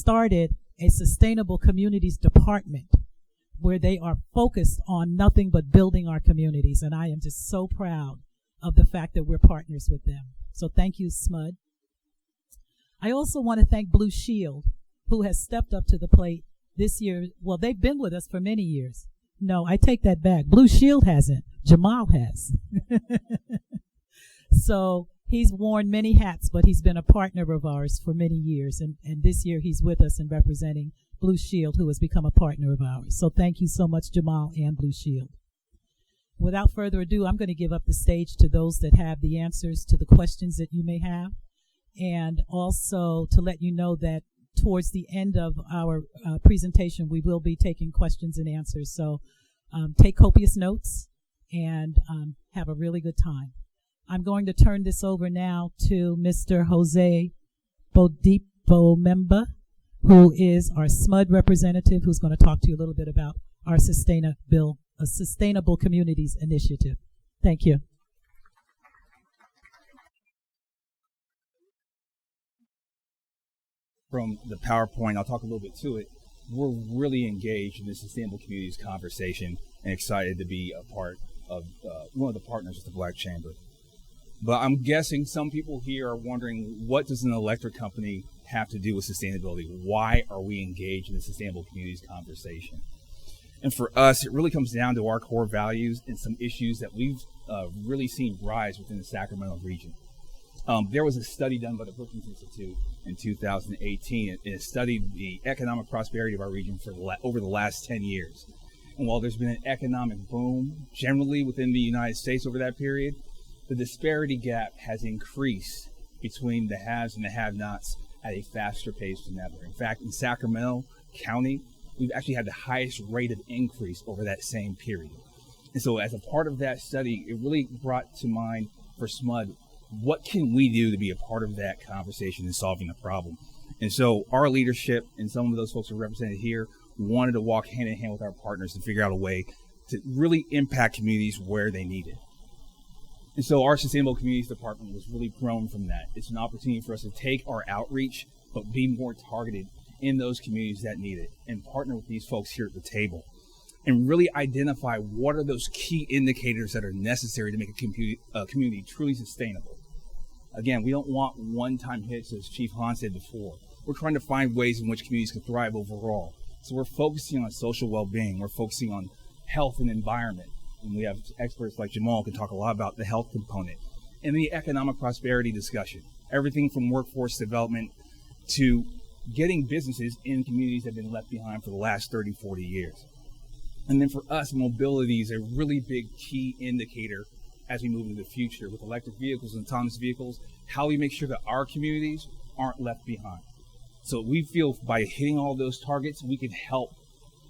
started a sustainable communities department where they are focused on nothing but building our communities. And I am just so proud of the fact that we're partners with them. So thank you, SMUD. I also want to thank Blue Shield, who has stepped up to the plate this year. Well, they've been with us for many years. No, I take that back. Blue Shield hasn't. Jamal has. So he's worn many hats, but he's been a partner of ours for many years. And this year he's with us and representing Blue Shield, who has become a partner of ours. So thank you so much, Jamal and Blue Shield. Without further ado, I'm going to give up the stage to those that have the answers to the questions that you may have. And also to let you know that towards the end of our presentation, we will be taking questions and answers. So take copious notes and have a really good time. I'm going to turn this over now to Mr. Jose Bodipo Memba, who is our SMUD representative, who's going to talk to you a little bit about our Sustainable Communities Initiative. Thank you. From the PowerPoint, I'll talk a little bit to it. We're really engaged in the Sustainable Communities conversation and excited to be a part of one of the partners of the Black Chamber. But I'm guessing some people here are wondering, what does an electric company have to do with sustainability? Why are we engaged in the Sustainable Communities conversation? And for us, it really comes down to our core values and some issues that we've really seen rise within the Sacramento region. There was a study done by the Brookings Institute in 2018, and it studied the economic prosperity of our region for over the last 10 years. And while there's been an economic boom generally within the United States over that period, the disparity gap has increased between the haves and the have-nots at a faster pace than ever. In fact, in Sacramento County, we've actually had the highest rate of increase over that same period. And so as a part of that study, it really brought to mind for SMUD, what can we do to be a part of that conversation and solving the problem? And so our leadership and some of those folks who are represented here wanted to walk hand in hand with our partners to figure out a way to really impact communities where they need it. And so our Sustainable Communities Department was really grown from that. It's an opportunity for us to take our outreach, but be more targeted in those communities that need it and partner with these folks here at the table and really identify what are those key indicators that are necessary to make a community truly sustainable. Again, we don't want one-time hits, as Chief Hahn said before. We're trying to find ways in which communities can thrive overall. So we're focusing on social well-being. We're focusing on health and environment. And we have experts like Jamal who can talk a lot about the health component and the economic prosperity discussion. Everything from workforce development to getting businesses in communities that have been left behind for the last 30, 40 years. And then for us, mobility is a really big key indicator as we move into the future with electric vehicles and autonomous vehicles, how we make sure that our communities aren't left behind. So we feel by hitting all those targets, we can help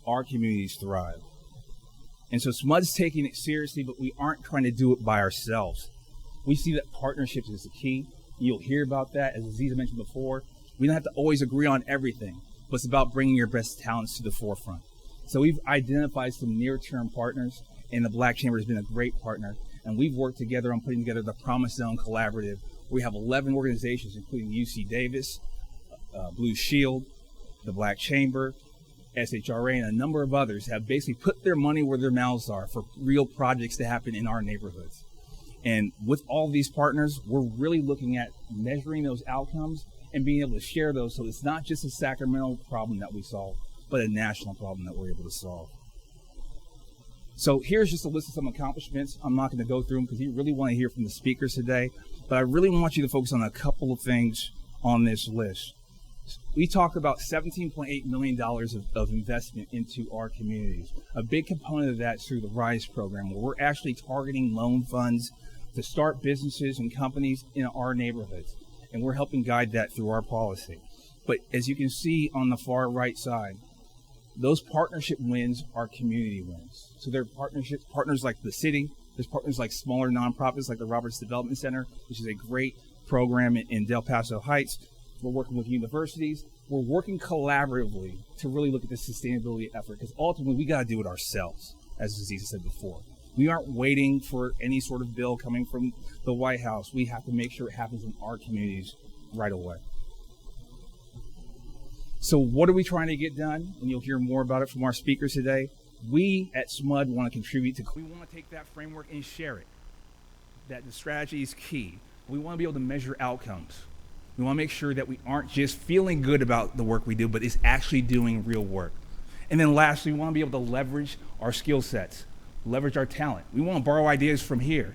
our communities thrive. And so SMUD's taking it seriously, but we aren't trying to do it by ourselves. We see that partnerships is the key. You'll hear about that, as Aziza mentioned before. We don't have to always agree on everything, but it's about bringing your best talents to the forefront. So we've identified some near-term partners, and the Black Chamber has been a great partner. And we've worked together on putting together the Promise Zone Collaborative. We have 11 organizations, including UC Davis, Blue Shield, the Black Chamber, SHRA, and a number of others have basically put their money where their mouths are for real projects to happen in our neighborhoods. And with all these partners, we're really looking at measuring those outcomes and being able to share those so it's not just a Sacramento problem that we solve, but a national problem that we're able to solve. So here's just a list of some accomplishments. I'm not going to go through them because you really want to hear from the speakers today, but I really want you to focus on a couple of things on this list. We talked about $17.8 million of investment into our communities. A big component of that is through the RISE program, where we're actually targeting loan funds to start businesses and companies in our neighborhoods, and we're helping guide that through our policy. But as you can see on the far right side, those partnership wins are community wins. So they're partners like the city, there's partners like smaller nonprofits like the Roberts Development Center, which is a great program in Del Paso Heights. We're working with universities. We're working collaboratively to really look at the sustainability effort, because ultimately we got to do it ourselves, as Aziza said before. We aren't waiting for any sort of bill coming from the White House. We have to make sure it happens in our communities right away. So what are we trying to get done? And you'll hear more about it from our speakers today. We at SMUD want to contribute to, we want to take that framework and share it. That the strategy is key. We want to be able to measure outcomes. We want to make sure that we aren't just feeling good about the work we do, but it's actually doing real work. And then lastly, we want to be able to leverage our skill sets, leverage our talent. We want to borrow ideas from here,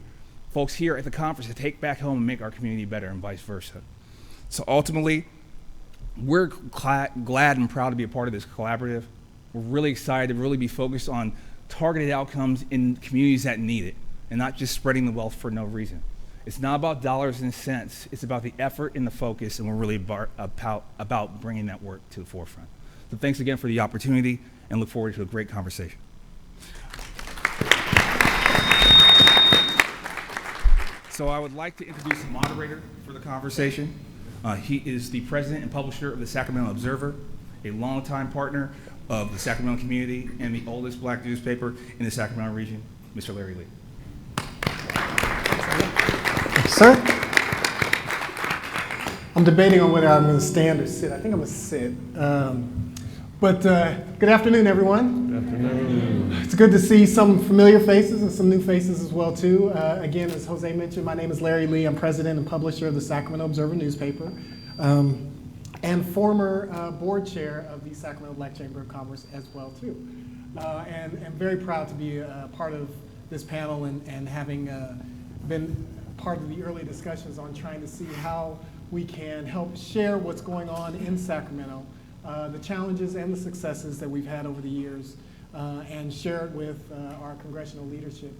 folks here at the conference, to take back home and make our community better, and vice versa. So ultimately, we're glad and proud to be a part of this collaborative. We're really excited to really be focused on targeted outcomes in communities that need it, and not just spreading the wealth for no reason. It's not about dollars and cents. It's about the effort and the focus, and we're really about bringing that work to the forefront. So thanks again for the opportunity, and look forward to a great conversation. So I would like to introduce the moderator for the conversation. He is the president and publisher of the Sacramento Observer, a longtime partner of the Sacramento community and the oldest black newspaper in the Sacramento region, Mr. Larry Lee. Sir? I'm debating on whether I'm going to stand or sit. I think I'm going to sit. Good afternoon, everyone. Good afternoon. It's good to see some familiar faces and some new faces as well, too. Again, as Jose mentioned, my name is Larry Lee. I'm president and publisher of the Sacramento Observer newspaper, and former board chair of the Sacramento Black Chamber of Commerce as well, too. And very proud to be a part of this panel and having been part of the early discussions on trying to see how we can help share what's going on in Sacramento, the challenges and the successes that we've had over the years, and share it with our congressional leadership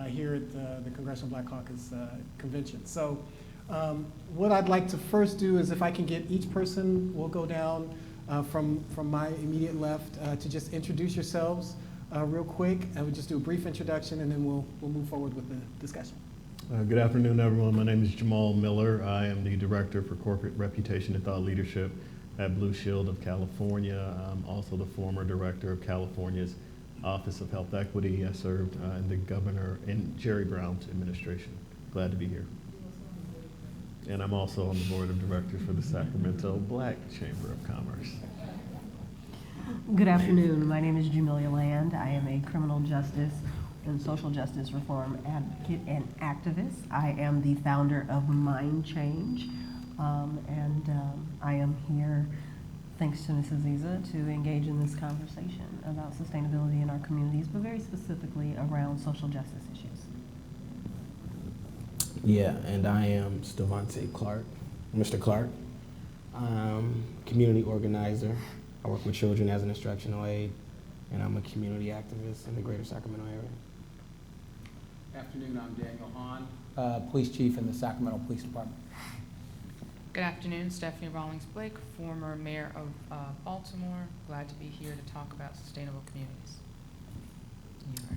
here at the Congressional Black Caucus Convention. So what I'd like to first do is, if I can get each person, we'll go down from my immediate left to just introduce yourselves real quick. I would just do a brief introduction, and then we'll move forward with the discussion. Good afternoon, everyone. My name is Jamal Miller. I am the Director for Corporate Reputation and Thought Leadership at Blue Shield of California. I'm also the former Director of California's Office of Health Equity. I served in the Governor and Jerry Brown's administration. Glad to be here. And I'm also on the Board of Directors for the Sacramento Black Chamber of Commerce. Good afternoon. My name is Jamilia Land. I am a criminal justice and social justice reform advocate and activist. I am the founder of Mind Change, and I am here, thanks to Ms. Aziza, to engage in this conversation about sustainability in our communities, but very specifically around social justice issues. Yeah, and I am Stevante Clark, Mr. Clark. I'm a community organizer. I work with children as an instructional aide, and I'm a community activist in the greater Sacramento area. Afternoon, I'm Daniel Hahn, Police Chief in the Sacramento Police Department. Good afternoon, Stephanie Rawlings Blake, former mayor of Baltimore. Glad to be here to talk about sustainable communities.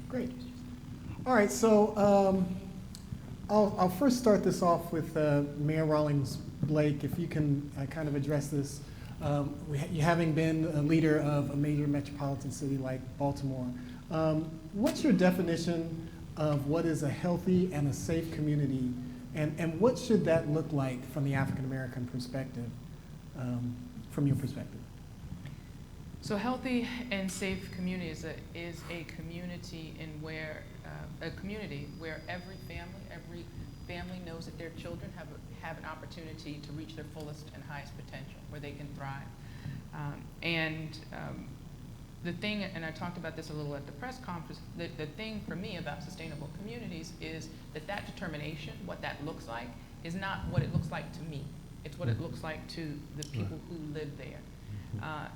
Great. All right, so I'll first start this off with Mayor Rawlings Blake, if you can kind of address this. You having been a leader of a major metropolitan city like Baltimore, what's your definition of what is a healthy and a safe community, and what should that look like from the African American perspective, from your perspective? So healthy and safe community is a community a community where every family knows that their children have an opportunity to reach their fullest and highest potential, where they can thrive. The thing, and I talked about this a little at the press conference, the thing for me about sustainable communities is that determination, what that looks like, is not what it looks like to me. It's what it looks like to the people who live there.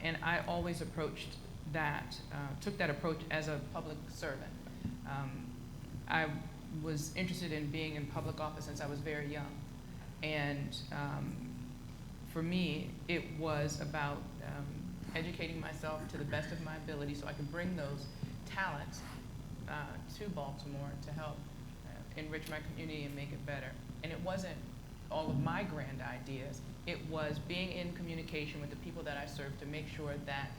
And I always took that approach as a public servant. I was interested in being in public office since I was very young. And for me, it was about educating myself to the best of my ability so I could bring those talents to Baltimore to help enrich my community and make it better. And it wasn't all of my grand ideas. It was being in communication with the people that I served to make sure that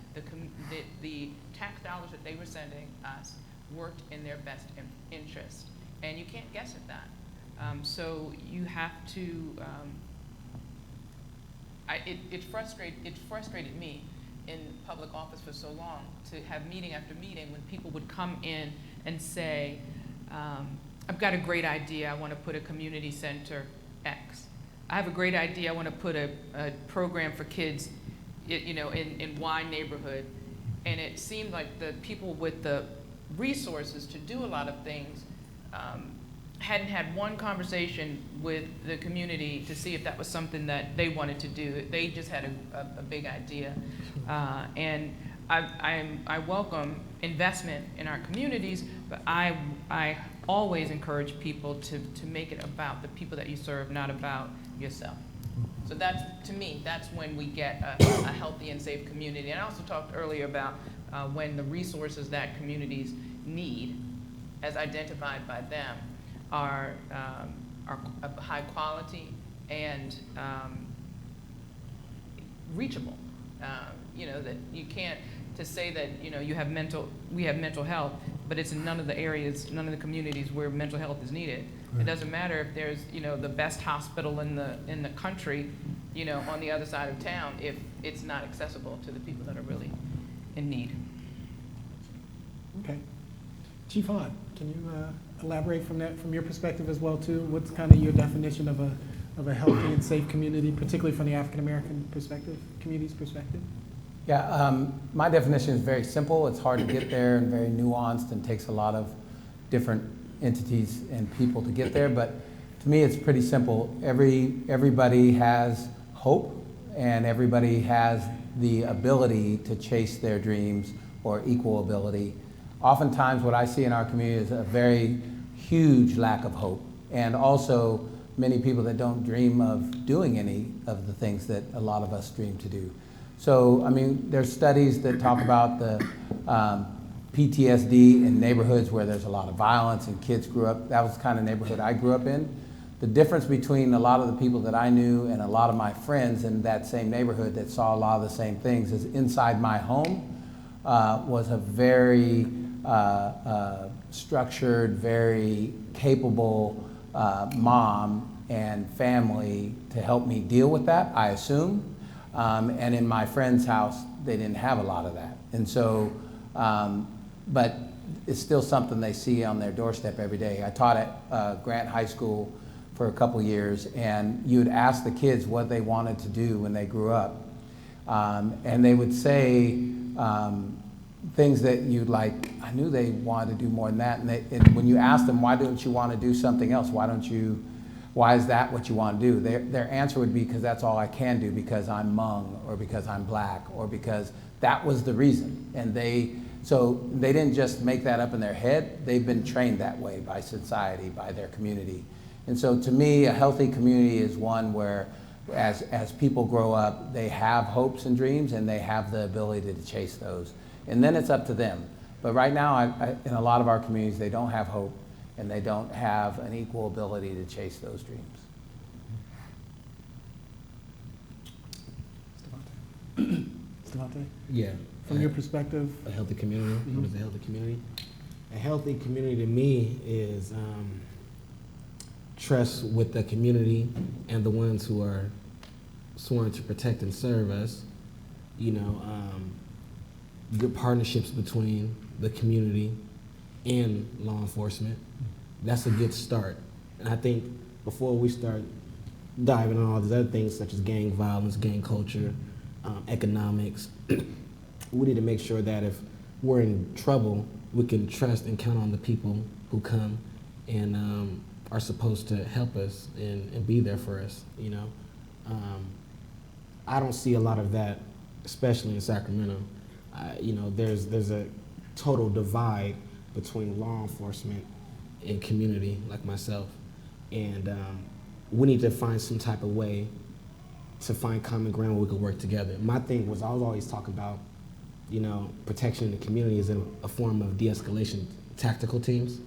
the tax dollars that they were sending us worked in their best interest. And you can't guess at that. So you have to, it frustrated me in public office for so long, to have meeting after meeting when people would come in and say, I've got a great idea, I want to put a community center X. I have a great idea, I want to put a program for kids, in Y neighborhood. And it seemed like the people with the resources to do a lot of things hadn't had one conversation with the community to see if that was something that they wanted to do. They just had a big idea. And I welcome investment in our communities, but I always encourage people to make it about the people that you serve, not about yourself. So that's, to me, that's when we get a healthy and safe community. And I also talked earlier about when the resources that communities need, as identified by them, are of high quality and reachable. That you can't, to say that we have mental health, but it's in none of the areas, none of the communities where mental health is needed. Right. It doesn't matter if there's the best hospital in the country, on the other side of town, if it's not accessible to the people that are really in need. Okay, Chief Hahn, can you elaborate from your perspective as well too? What's kind of your definition of a healthy and safe community, particularly from the African American perspective, community's perspective? Yeah, my definition is very simple. It's hard to get there and very nuanced and takes a lot of different entities and people to get there. But to me, it's pretty simple. Everybody has hope and everybody has the ability to chase their dreams or equal ability. Oftentimes what I see in our community is a very huge lack of hope, and also many people that don't dream of doing any of the things that a lot of us dream to do. So, I mean, there's studies that talk about the PTSD in neighborhoods where there's a lot of violence and kids grew up. That was the kind of neighborhood I grew up in. The difference between a lot of the people that I knew and a lot of my friends in that same neighborhood that saw a lot of the same things is inside my home was a very structured, very capable mom and family to help me deal with that, I assume. And in my friend's house, they didn't have a lot of that. And so, but it's still something they see on their doorstep every day. I taught at Grant High School for a couple years, and you'd ask the kids what they wanted to do when they grew up. And they would say things that you'd like, I knew they wanted to do more than that. And when you ask them, why don't you want to do something else? Why is that what you want to do? Their answer would be, because that's all I can do, because I'm Hmong, or because I'm black, or because that was the reason. And so they didn't just make that up in their head, they've been trained that way by society, by their community. And so to me, a healthy community is one where as people grow up, they have hopes and dreams and they have the ability to chase those. And then it's up to them. But right now, in a lot of our communities, they don't have hope and they don't have an equal ability to chase those dreams. Devontae? Yeah. From your perspective? A healthy community. Mm-hmm. What is a healthy community? A healthy community to me is trust with the community and the ones who are sworn to protect and serve us. Good partnerships between the community and law enforcement. That's a good start. And I think before we start diving on all these other things such as gang violence, gang culture, economics, we need to make sure that if we're in trouble, we can trust and count on the people who come and are supposed to help us and be there for us, I don't see a lot of that, especially in Sacramento. There's a total divide between law enforcement and community like myself. And we need to find some type of way to find common ground where we can work together. My thing was I was always talking about, protection in the community is in a form of de-escalation tactical teams,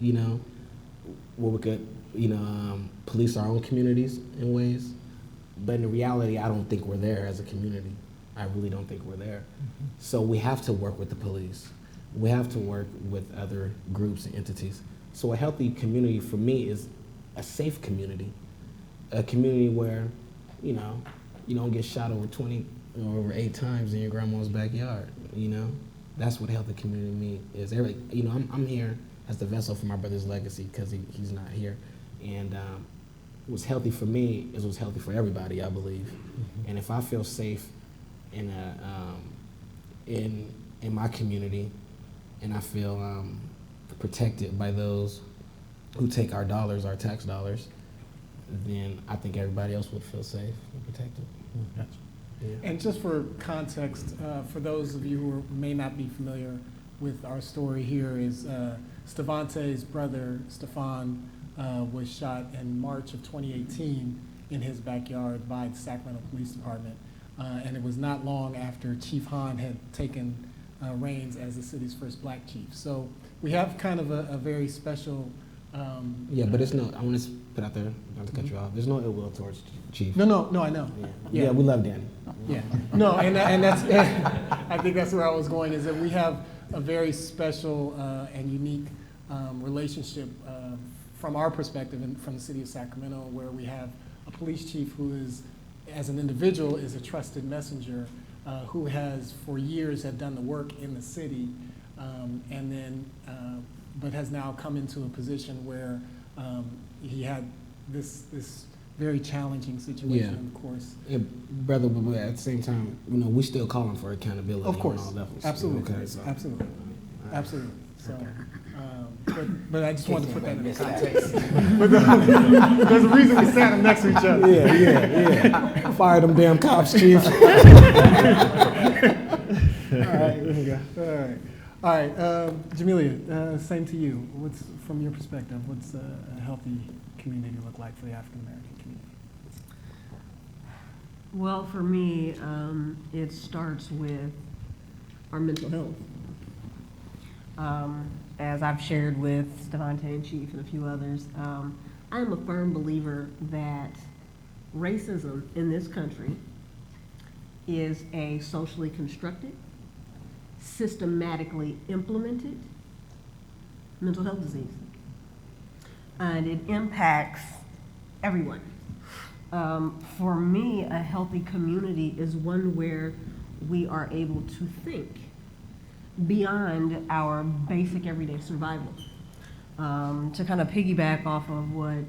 where we could, police our own communities in ways. But in reality, I don't think we're there as a community. I really don't think we're there. Mm-hmm. So we have to work with the police. We have to work with other groups and entities. So a healthy community for me is a safe community, a community where, you don't get shot over 20 over 8 times in your grandma's backyard, you know? That's what healthy community mean is. You know, I'm here as the vessel for my brother's legacy because he's not here. And what's healthy for me is what's healthy for everybody, I believe. Mm-hmm. And if I feel safe in my community, and I feel protected by those who take our dollars, our tax dollars, then I think everybody else would feel safe and protected. Gotcha. Yeah. And just for context, for those of you who may not be familiar with our story here, is Stevante's brother, Stefan, was shot in March of 2018 in his backyard by the Sacramento Police Department. And it was not long after Chief Hahn had taken reins as the city's first black chief. So we have kind of a very special... yeah, but it's no, I want to put out there, not to cut you off, there's no ill will towards Chief. No, I know. Yeah, we love Danny. Yeah, no, and that's, I think that's where I was going, is that we have a very special and unique relationship from our perspective and from the city of Sacramento, where we have a police chief who is, as an individual, is a trusted messenger who has for years had done the work in the city, and then but has now come into a position where he had this very challenging situation, of course. Yeah, brother, but at the same time, you know, we still calling for accountability of course. on all levels. Absolutely, okay, so. absolutely, absolutely. So, okay. but I just wanted to put that in the context. But there's a reason we sat them next to each other. Yeah. Fire them damn cops, Chief. All right, Jamilia, same to you. What's, from your perspective, what's a healthy community look like for the African American community? Well, for me, it starts with our mental health. As I've shared with Stevante and Chief and a few others, I am a firm believer that racism in this country is a socially constructed, systematically implemented mental health disease. And it impacts everyone. For me, a healthy community is one where we are able to think beyond our basic everyday survival. To kind of piggyback off of what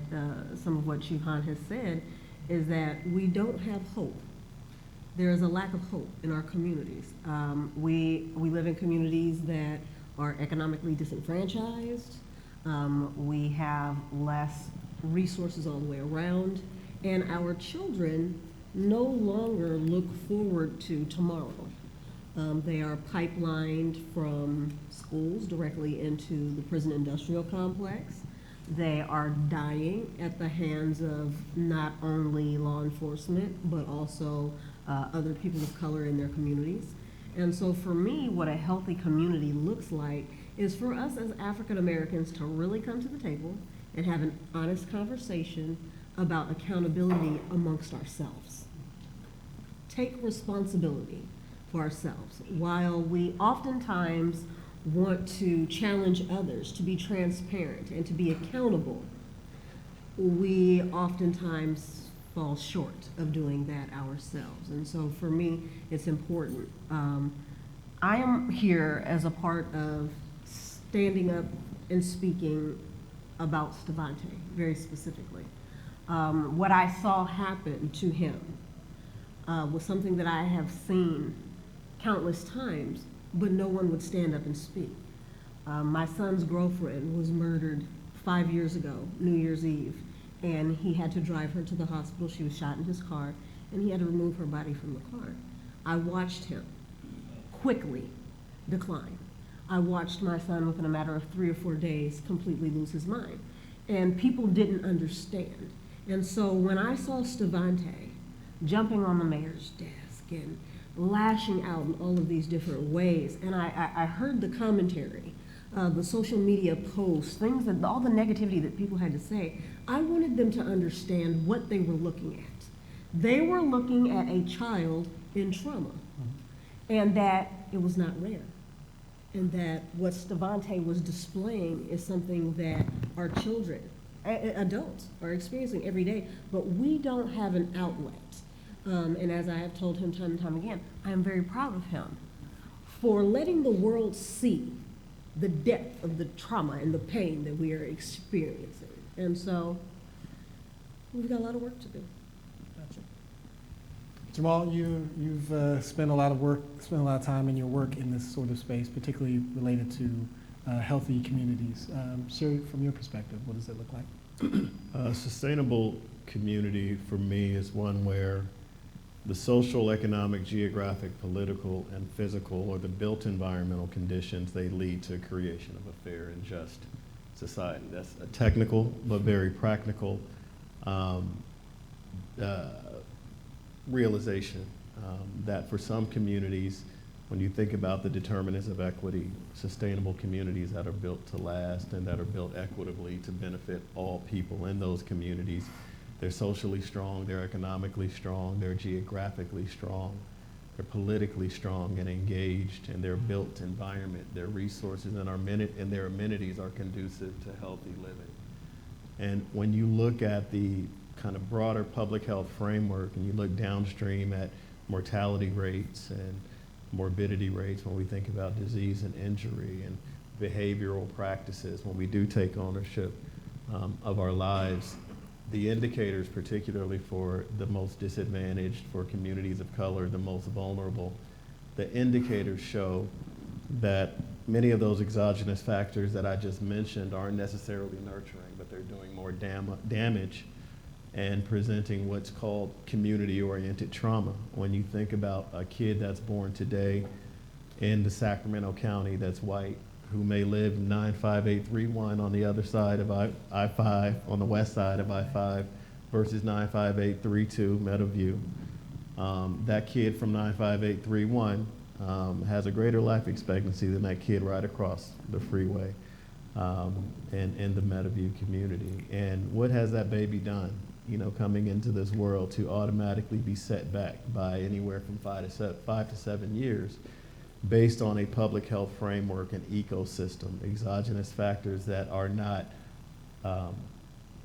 some of what Chief Hahn has said, is that we don't have hope. There is a lack of hope in our communities. We live in communities that are economically disenfranchised. We have less resources all the way around, and our children no longer look forward to tomorrow. They are pipelined from schools directly into the prison industrial complex. They are dying at the hands of not only law enforcement, but also other people of color in their communities. And so for me, what a healthy community looks like is for us as African Americans to really come to the table and have an honest conversation about accountability amongst ourselves. Take responsibility for ourselves. While we oftentimes want to challenge others to be transparent and to be accountable, we oftentimes fall short of doing that ourselves. And so for me, it's important. I am here as a part of standing up and speaking about Stevante, very specifically. What I saw happen to him was something that I have seen countless times, but no one would stand up and speak. My son's girlfriend was murdered 5 years ago, New Year's Eve, and he had to drive her to the hospital. She was shot in his car, and he had to remove her body from the car. I watched him quickly decline. I watched my son within a matter of 3 or 4 days completely lose his mind, and people didn't understand. And so when I saw Stevante jumping on the mayor's desk and lashing out in all of these different ways, and I heard the commentary, the social media posts, things that, all the negativity that people had to say, I wanted them to understand what they were looking at. They were looking at a child in trauma, and that it was not rare, and that what Stevante was displaying is something that our children, adults, are experiencing every day, but we don't have an outlet. And as I have told him time and time again, I am very proud of him for letting the world see the depth of the trauma and the pain that we are experiencing. And so we've got a lot of work to do. Gotcha. Jamal, you've spent a lot of time in your work in this sort of space, particularly related to healthy communities. Share from your perspective, what does it look like? Sustainable community for me is one where the social, economic, geographic, political, and physical, or the built environmental conditions, they lead to creation of a fair and just society. That's a technical but very practical realization that for some communities, when you think about the determinants of equity, sustainable communities that are built to last and that are built equitably to benefit all people in those communities, they're socially strong, they're economically strong, they're geographically strong, they're politically strong and engaged, and their built environment, their resources and their amenities are conducive to healthy living. And when you look at the kind of broader public health framework and you look downstream at mortality rates and morbidity rates, when we think about disease and injury and behavioral practices, when we do take ownership of our lives, the indicators, particularly for the most disadvantaged, for communities of color, the most vulnerable, the indicators show that many of those exogenous factors that I just mentioned aren't necessarily nurturing, but they're doing more damage and presenting what's called community-oriented trauma. When you think about a kid that's born today in the Sacramento County that's white, who may live 95831 on the other side of I-5, on the west side of I-5, versus 95832 Meadowview. That kid from 95831 has a greater life expectancy than that kid right across the freeway in the Meadowview community. And what has that baby done, coming into this world to automatically be set back by anywhere from 5 to 7 years? Based on a public health framework and ecosystem, exogenous factors that are not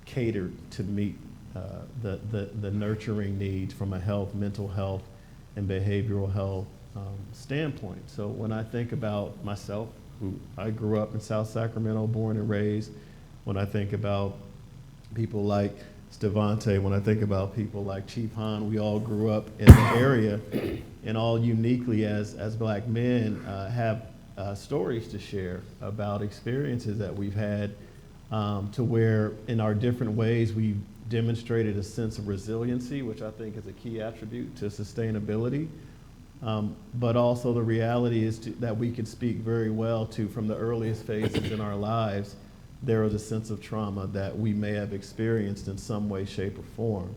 catered to meet the nurturing needs from a mental health, and behavioral health standpoint. So when I think about myself, who I grew up in South Sacramento, born and raised, when I think about people like Stevante, when I think about people like Chief Hahn, we all grew up in the area and all uniquely as black men have stories to share about experiences that we've had to where in our different ways we've demonstrated a sense of resiliency, which I think is a key attribute to sustainability. But also the reality is that we could speak very well to, from the earliest phases in our lives, there was a sense of trauma that we may have experienced in some way, shape, or form.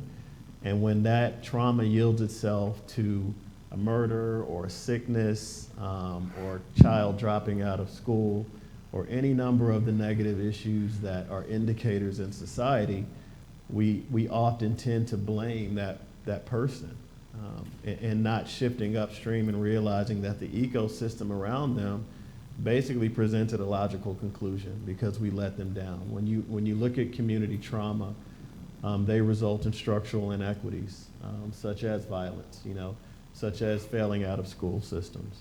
And when that trauma yields itself to a murder or a sickness or a child dropping out of school or any number of the negative issues that are indicators in society, we often tend to blame that person and not shifting upstream and realizing that the ecosystem around them basically presented a logical conclusion because we let them down. When you look at community trauma, they result in structural inequities, such as violence, such as failing out of school systems,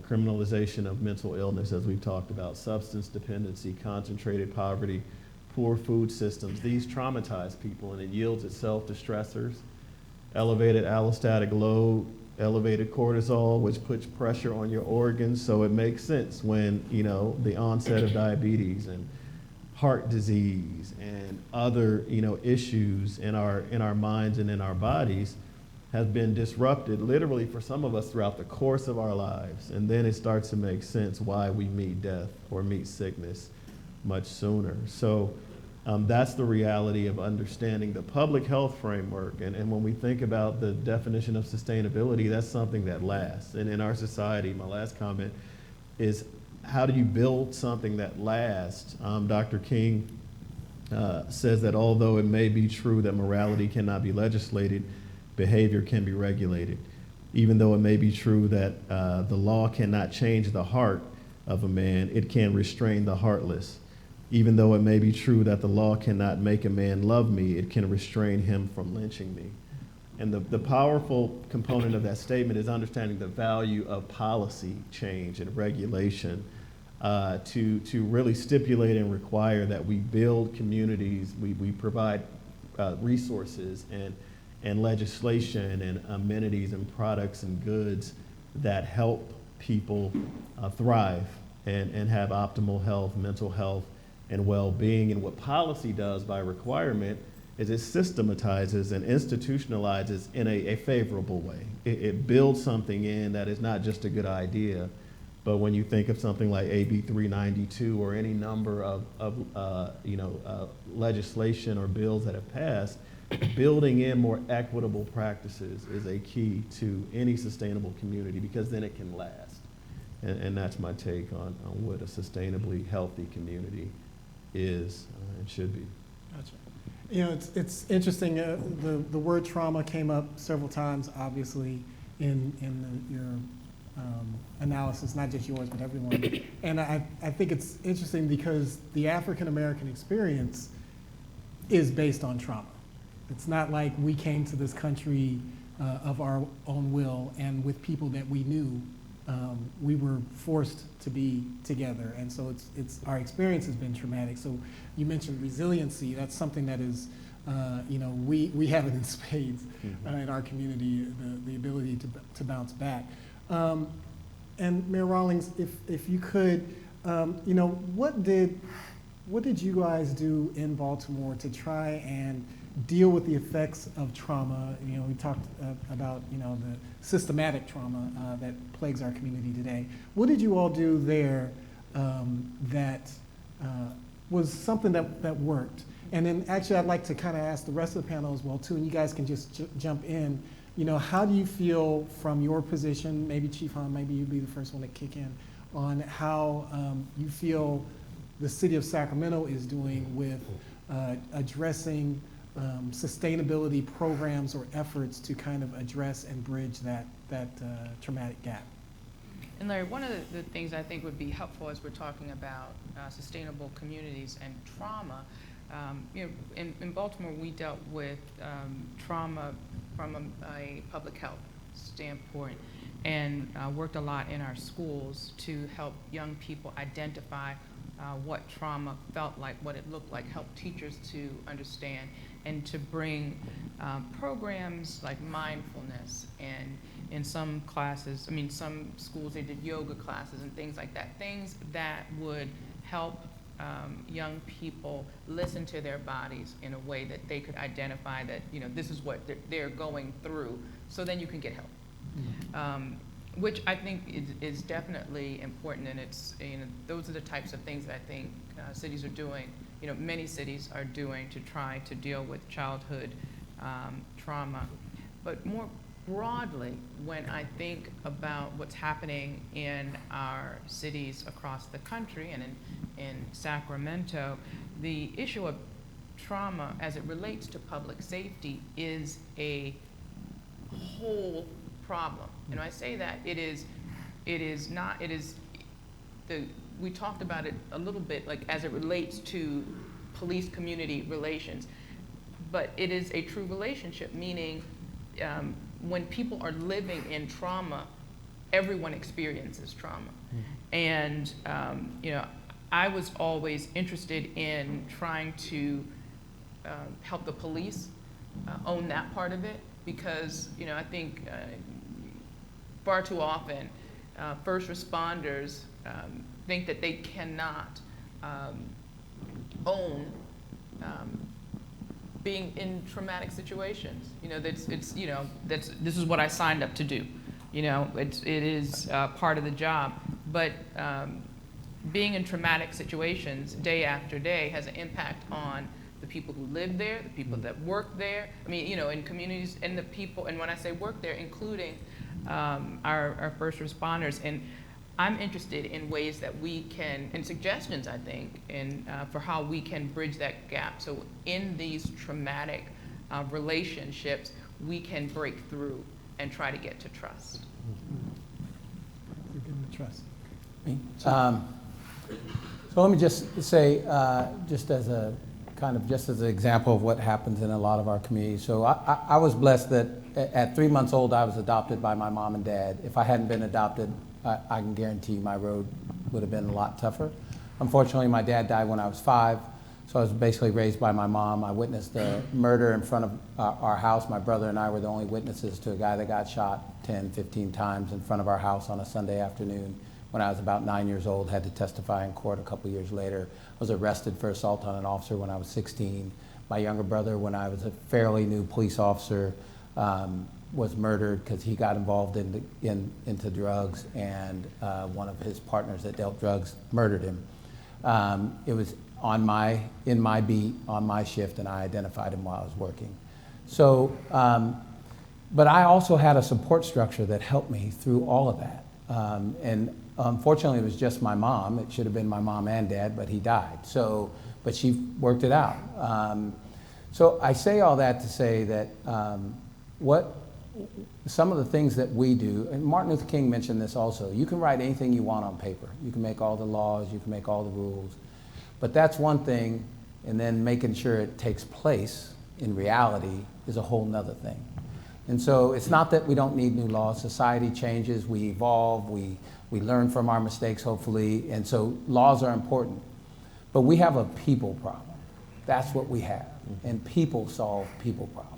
criminalization of mental illness, as we've talked about, substance dependency, concentrated poverty, poor food systems. These traumatize people, and it yields itself to stressors, elevated allostatic load, elevated cortisol, which puts pressure on your organs. So it makes sense when, the onset of diabetes and heart disease and other, issues in our minds and in our bodies have been disrupted literally for some of us throughout the course of our lives. And then it starts to make sense why we meet death or meet sickness much sooner. So that's the reality of understanding the public health framework. And when we think about the definition of sustainability, that's something that lasts. And in our society, my last comment is, how do you build something that lasts? Dr. King says that although it may be true that morality cannot be legislated, behavior can be regulated. Even though it may be true that the law cannot change the heart of a man, it can restrain the heartless. Even though it may be true that the law cannot make a man love me, it can restrain him from lynching me. And the powerful component of that statement is understanding the value of policy change and regulation to really stipulate and require that we build communities, we provide resources and legislation and amenities and products and goods that help people thrive and have optimal health, mental health, and well-being. And what policy does by requirement is it systematizes and institutionalizes in a favorable way. It builds something in that is not just a good idea, but when you think of something like AB 392 or any number of legislation or bills that have passed, building in more equitable practices is a key to any sustainable community, because then it can last. And that's my take on what a sustainably healthy community is and should be. Gotcha. You know, it's interesting. The word trauma came up several times, obviously, in your analysis, not just yours, but everyone. And I think it's interesting because the African American experience is based on trauma. It's not like we came to this country of our own will and with people that we knew. We were forced to be together, and so it's our experience has been traumatic. So you mentioned resiliency. That's something that is, we have it in spades in our community, the ability to bounce back. And Mayor Rawlings, if you could, what did you guys do in Baltimore to try and deal with the effects of trauma? You know, we talked about, the systematic trauma that plagues our community today. What did you all do there that was something that worked? And then actually I'd like to kind of ask the rest of the panel as well too, and you guys can just jump in. How do you feel from your position, maybe Chief Hahn, maybe you'd be the first one to kick in, on how you feel the city of Sacramento is doing with addressing sustainability programs or efforts to kind of address and bridge that traumatic gap. And Larry, one of the things I think would be helpful as we're talking about sustainable communities and trauma, in Baltimore we dealt with trauma from a public health standpoint and worked a lot in our schools to help young people identify what trauma felt like, what it looked like, help teachers to understand, and to bring programs like mindfulness. And in some classes, some schools, they did yoga classes and things like that, things that would help young people listen to their bodies in a way that they could identify that, this is what they're going through, so then you can get help. Which I think is definitely important, and it's, those are the types of things that I think cities are doing, many cities are doing to try to deal with childhood trauma. But more broadly, when I think about what's happening in our cities across the country and in Sacramento, the issue of trauma as it relates to public safety is a whole problem. And I say that we talked about it a little bit, like as it relates to police-community relations, but it is a true relationship, meaning when people are living in trauma, everyone experiences trauma. And I was always interested in trying to help the police own that part of it, because I think far too often first responders think that they cannot own being in traumatic situations. This is what I signed up to do. It is part of the job. But being in traumatic situations day after day has an impact on the people who live there, the people that work there. In communities, and the people, and when I say work there, including our first responders. And I'm interested in ways that we can, and suggestions, I think, for how we can bridge that gap. So in these traumatic relationships, we can break through and try to get to trust. You're getting the trust. So let me just say, just as an example of what happens in a lot of our communities. So I was blessed that at 3 months old, I was adopted by my mom and dad. If I hadn't been adopted, I can guarantee you my road would have been a lot tougher. Unfortunately, my dad died when I was 5, so I was basically raised by my mom. I witnessed the murder in front of our house. My brother and I were the only witnesses to a guy that got shot 10, 15 times in front of our house on a Sunday afternoon. When I was about 9 years old, had to testify in court a couple years later. I was arrested for assault on an officer when I was 16. My younger brother, when I was a fairly new police officer, was murdered because he got involved into drugs, and one of his partners that dealt drugs murdered him. It was in my beat, on my shift, and I identified him while I was working. So, but I also had a support structure that helped me through all of that. And unfortunately, it was just my mom. It should have been my mom and dad, but he died. So, but she worked it out. So I say all that to say that some of the things that we do, and Martin Luther King mentioned this also, you can write anything you want on paper. You can make all the laws, you can make all the rules, but that's one thing, and then making sure it takes place in reality is a whole nother thing. And so it's not that we don't need new laws. Society changes, we evolve, we learn from our mistakes, hopefully, and so laws are important. But we have a people problem. That's what we have, and people solve people problems.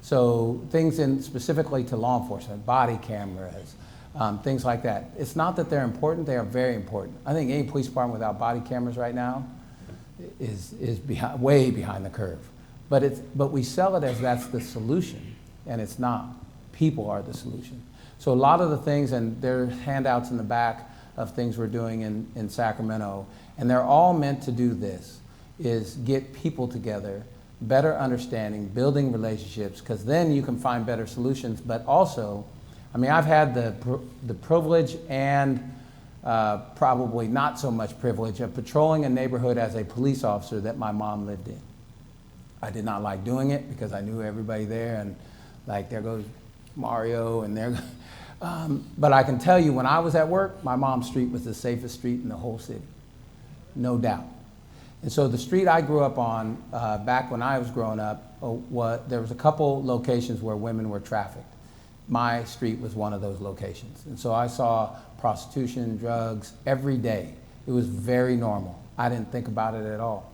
So things specifically to law enforcement, body cameras, things like that. It's not that they're important, they are very important. I think any police department without body cameras right now is way behind the curve. But we sell it as that's the solution, and it's not. People are the solution. So a lot of the things, and there's handouts in the back of things we're doing in Sacramento, and they're all meant to do this, is get people together, better understanding, building relationships, because then you can find better solutions. But also, I mean, I've had the privilege and probably not so much privilege of patrolling a neighborhood as a police officer that my mom lived in. I did not like doing it because I knew everybody there, and like, there goes Mario, and there. But I can tell you, when I was at work, my mom's street was the safest street in the whole city, no doubt. And so the street I grew up on, back when I was growing up, there was a couple locations where women were trafficked. My street was one of those locations. And so I saw prostitution, drugs, every day. It was very normal. I didn't think about it at all.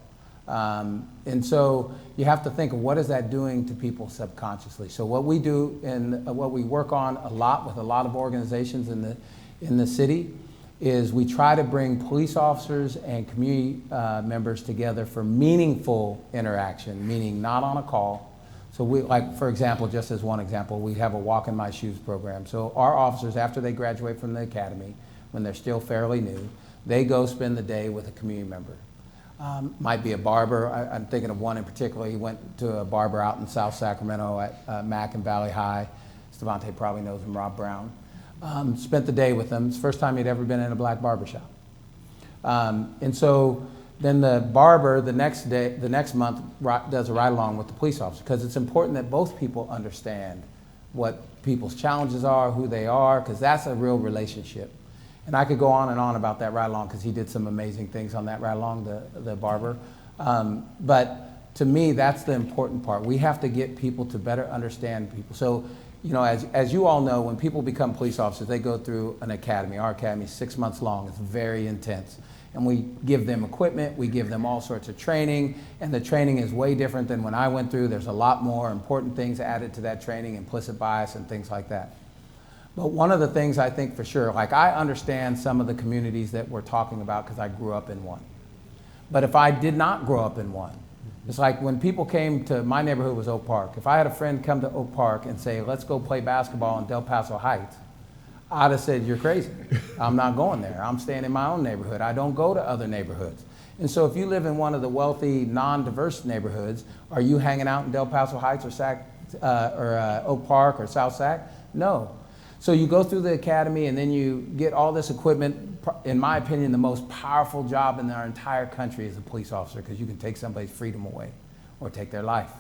And so you have to think of what is that doing to people subconsciously. So what we do and what we work on a lot with a lot of organizations in the city is we try to bring police officers and community members together for meaningful interaction, meaning not on a call. So we, like, for example, just as one example, we have a Walk in My Shoes program. So our officers, after they graduate from the academy, when they're still fairly new, they go spend the day with a community member. Might be a barber. I'm thinking of one in particular. He went to a barber out in South Sacramento at Mac and Valley High. Stevante probably knows him, Rob Brown. Spent the day with him. It's the first time he'd ever been in a black barber shop. And so then the barber the next month does a ride along with the police officer, because it's important that both people understand what people's challenges are, who they are, because that's a real relationship. And I could go on and on about that ride along because he did some amazing things on that ride along, the barber. But to me, that's the important part. We have to get people to better understand people. So, you know, as you all know, when people become police officers, they go through an academy. Our academy is 6 months long. It's very intense. And we give them equipment, we give them all sorts of training, and the training is way different than when I went through. There's a lot more important things added to that training, implicit bias and things like that. But one of the things I think for sure, like, I understand some of the communities that we're talking about because I grew up in one. But if I did not grow up in one, it's like when people came to my neighborhood was Oak Park. If I had a friend come to Oak Park and say, let's go play basketball in Del Paso Heights, I'd have said, you're crazy. I'm not going there. I'm staying in my own neighborhood. I don't go to other neighborhoods. And so if you live in one of the wealthy, non-diverse neighborhoods, are you hanging out in Del Paso Heights or Oak Park or South Sac? No. So you go through the academy and then you get all this equipment. In my opinion, the most powerful job in our entire country is a police officer, because you can take somebody's freedom away or take their life.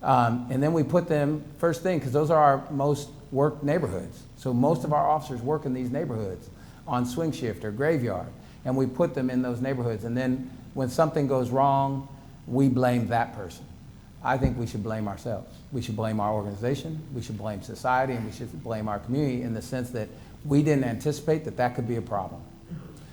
And then we put them first thing, because those are our most worked neighborhoods. So most of our officers work in these neighborhoods on swing shift or graveyard, and we put them in those neighborhoods. And then when something goes wrong, we blame that person. I think we should blame ourselves. We should blame our organization, we should blame society, and we should blame our community in the sense that we didn't anticipate that that could be a problem.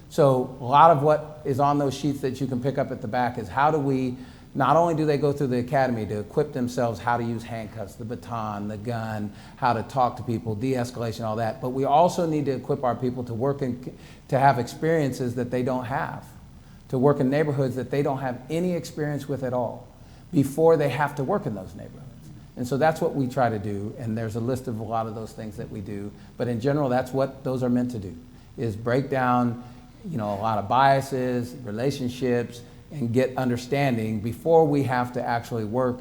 So a lot of what is on those sheets that you can pick up at the back is how do we, not only do they go through the academy to equip themselves how to use handcuffs, the baton, the gun, how to talk to people, de-escalation, all that, but we also need to equip our people to work in, to have experiences that they don't have, to work in neighborhoods that they don't have any experience with at all before they have to work in those neighborhoods. And so that's what we try to do, and there's a list of a lot of those things that we do, but in general, that's what those are meant to do, is break down, you know, a lot of biases, relationships, and get understanding before we have to actually work.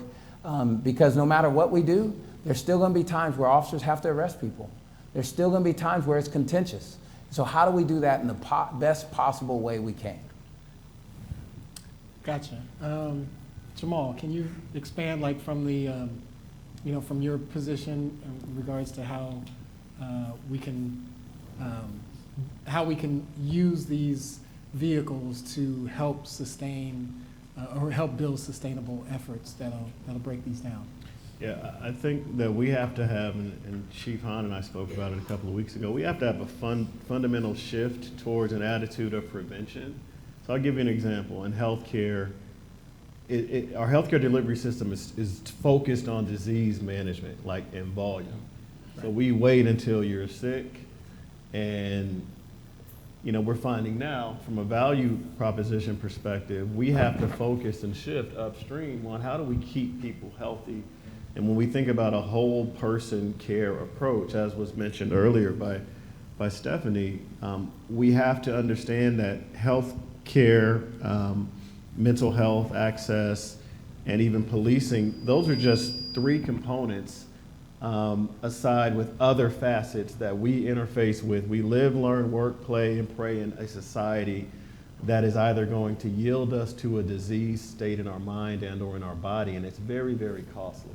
Because no matter what we do, there's still gonna be times where officers have to arrest people. There's still gonna be times where it's contentious. So how do we do that in the best possible way we can? Gotcha. Jamal, can you expand, like, from the, you know, from your position in regards to how we can use these vehicles to help sustain or help build sustainable efforts that'll break these down? Yeah, I think that we have to have, and Chief Hahn and I spoke about it a couple of weeks ago, we have to have a fundamental shift towards an attitude of prevention. So I'll give you an example. In healthcare, our healthcare delivery system is focused on disease management, like in volume. So we wait until you're sick, and you know, we're finding now from a value proposition perspective, we have to focus and shift upstream on how do we keep people healthy. And when we think about a whole person care approach, as was mentioned earlier by Stephanie, we have to understand that health care, mental health access, and even policing, those are just three components aside with other facets that we interface with. We live, learn, work, play, and pray in a society that is either going to yield us to a disease state in our mind and or in our body, and it's very, very costly.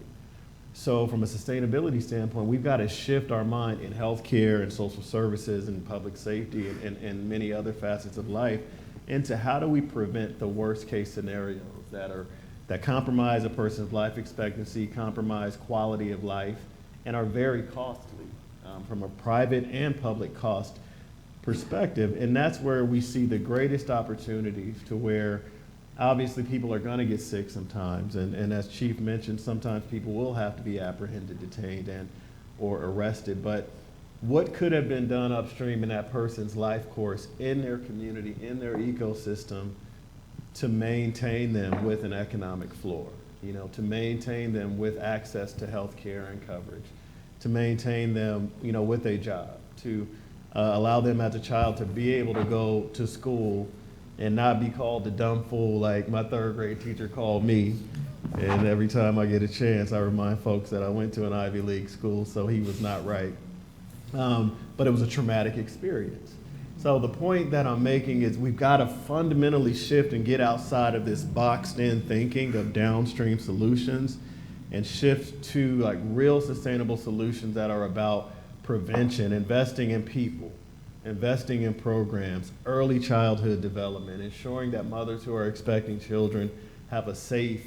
So from a sustainability standpoint, we've got to shift our mind in healthcare and social services and public safety and many other facets of life into how do we prevent the worst case scenarios that compromise a person's life expectancy, compromise quality of life, and are very costly from a private and public cost perspective. And that's where we see the greatest opportunities to where obviously people are going to get sick sometimes. And as Chief mentioned, sometimes people will have to be apprehended, detained, and or arrested. But what could have been done upstream in that person's life course, in their community, in their ecosystem, to maintain them with an economic floor, you know, to maintain them with access to health care and coverage, to maintain them, you know, with a job, to allow them as a child to be able to go to school and not be called the dumb fool like my third grade teacher called me. And every time I get a chance, I remind folks that I went to an Ivy League school, so he was not right. But it was a traumatic experience. So the point that I'm making is we've got to fundamentally shift and get outside of this boxed in thinking of downstream solutions and shift to like real sustainable solutions that are about prevention, investing in people, investing in programs, early childhood development, ensuring that mothers who are expecting children have a safe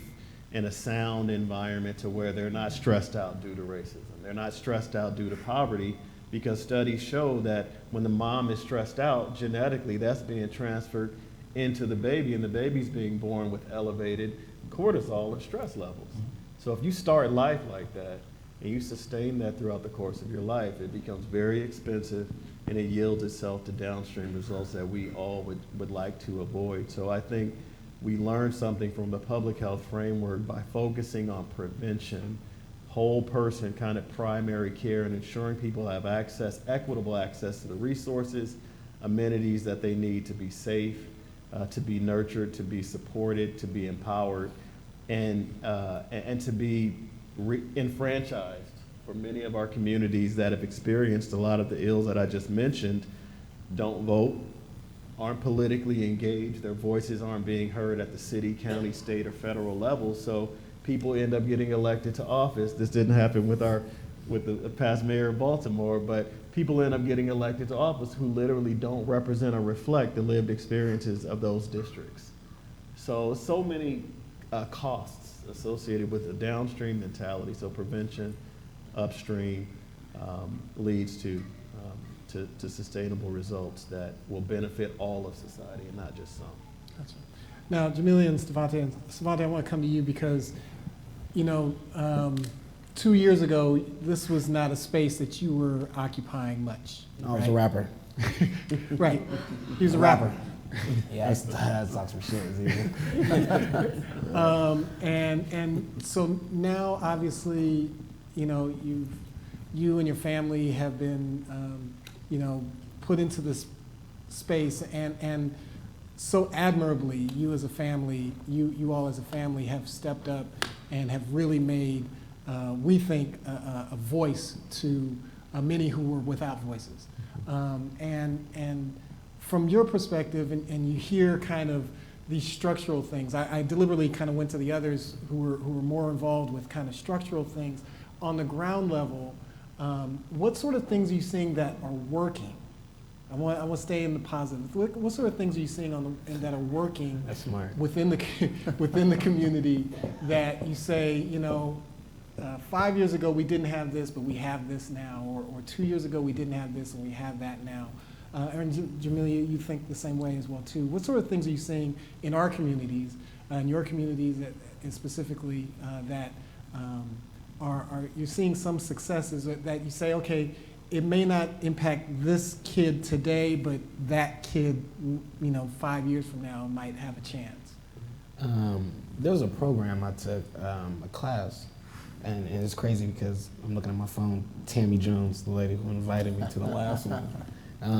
and a sound environment to where they're not stressed out due to racism. They're not stressed out due to poverty, because studies show that when the mom is stressed out, genetically that's being transferred into the baby, and the baby's being born with elevated cortisol and stress levels. So if you start life like that and you sustain that throughout the course of your life, it becomes very expensive and it yields itself to downstream results that we all would like to avoid. So I think we learned something from the public health framework by focusing on prevention, whole person kind of primary care, and ensuring people have access, equitable access to the resources, amenities that they need to be safe, to be nurtured, to be supported, to be empowered, and to be enfranchised for many of our communities that have experienced a lot of the ills that I just mentioned, don't vote, aren't politically engaged, their voices aren't being heard at the city, county, state, or federal level. So people end up getting elected to office. This didn't happen with the past mayor of Baltimore, but people end up getting elected to office who literally don't represent or reflect the lived experiences of those districts. So many costs associated with the downstream mentality. So prevention, upstream, leads to sustainable results that will benefit all of society and not just some. Gotcha. Now, Jamilia and Stevante, I want to come to you because, 2 years ago, this was not a space that you were occupying much. I was a rapper. Right. He was a rapper. Yeah, that talks some shit. And so now, obviously, you and your family have been, put into this space, and so admirably, you as a family, you all as a family have stepped up and have really made, we think, a voice to many who were without voices. And from your perspective, and you hear kind of these structural things, I deliberately kind of went to the others who were more involved with kind of structural things. On the ground level, what sort of things are you seeing that are working? I want to stay in the positive. What sort of things are you seeing that are working That's smart. within the community that you say, 5 years ago we didn't have this, but we have this now, or 2 years ago we didn't have this and we have that now. And Jamilia, you think the same way as well too. What sort of things are you seeing in our communities, in your communities, and specifically that are you're seeing some successes that you say, okay, it may not impact this kid today, but that kid, 5 years from now might have a chance? There was a program I took, a class, and it's crazy because I'm looking at my phone. Tammy Jones, the lady who invited me to the last one.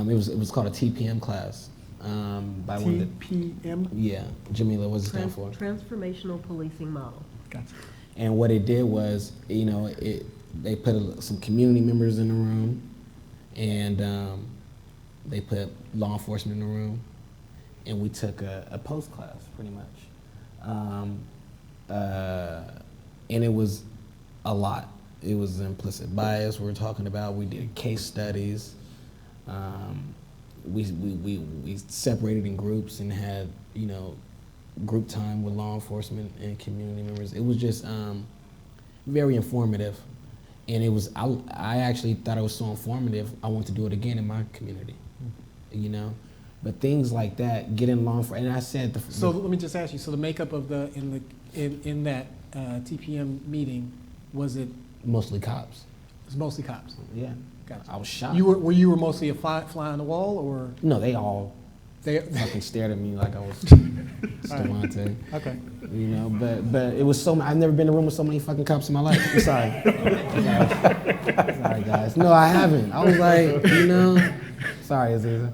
It was called a TPM class. By one of the, TPM? yeah, Jamilia, what does it stand for? Transformational Policing Model. Gotcha. And what it did was, they put some community members in the room, and they put law enforcement in the room, and we took a post class pretty much. And it was a lot. It was implicit bias we were talking about. We did case studies. We separated in groups and had, group time with law enforcement and community members. It was just very informative. And it was, I actually thought it was so informative, I want to do it again in my community, But things like that, getting law enforcement, and I said So let me just ask you, so the makeup of in that TPM meeting, was it? Mostly cops. It was mostly cops? Yeah. Gotcha. I was shocked. Were you mostly a fly on the wall, or? No, they all They fucking stared at me like I was Stevante. Okay. But it was so. I've never been in a room with so many fucking cops in my life. I'm sorry. Sorry, guys. No, I haven't. I was like, sorry, Aziza.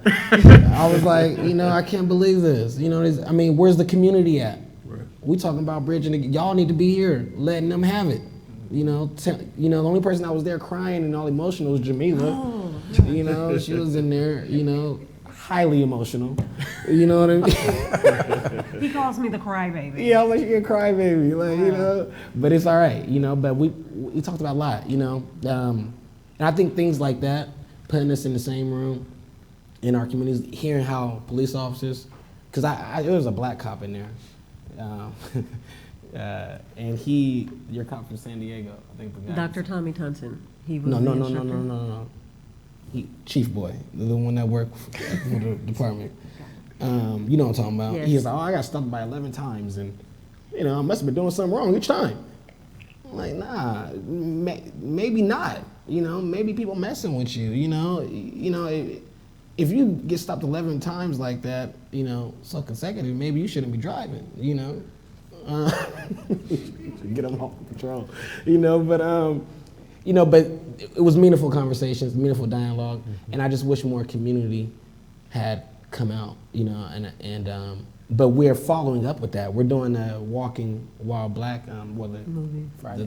I was like, I can't believe this. Where's the community at? Right. We talking about bridging. Y'all need to be here, letting them have it. The only person that was there crying and all emotional was Jamilia. Oh. She was in there, highly emotional. You know what I mean? He calls me the crybaby. Yeah, I'm like, you're a crybaby, But it's all right, But we talked about a lot, And I think things like that, putting us in the same room in our communities, hearing how police officers, because there was a black cop in there. And your cop from San Diego, I think the guy. Dr. Tommy Tunson. He was No. Chief Boy, the one that worked for the department. You know what I'm talking about. Yes. He was like, I got stopped by 11 times, and I must have been doing something wrong each time. I'm like, nah, maybe not. Maybe people messing with you. If you get stopped 11 times like that, so consecutive, maybe you shouldn't be driving. Get them off patrol. But it was meaningful conversations, meaningful dialogue, and I just wish more community had come out, but we're following up with that. We're doing a Walking While Black, movie. Friday.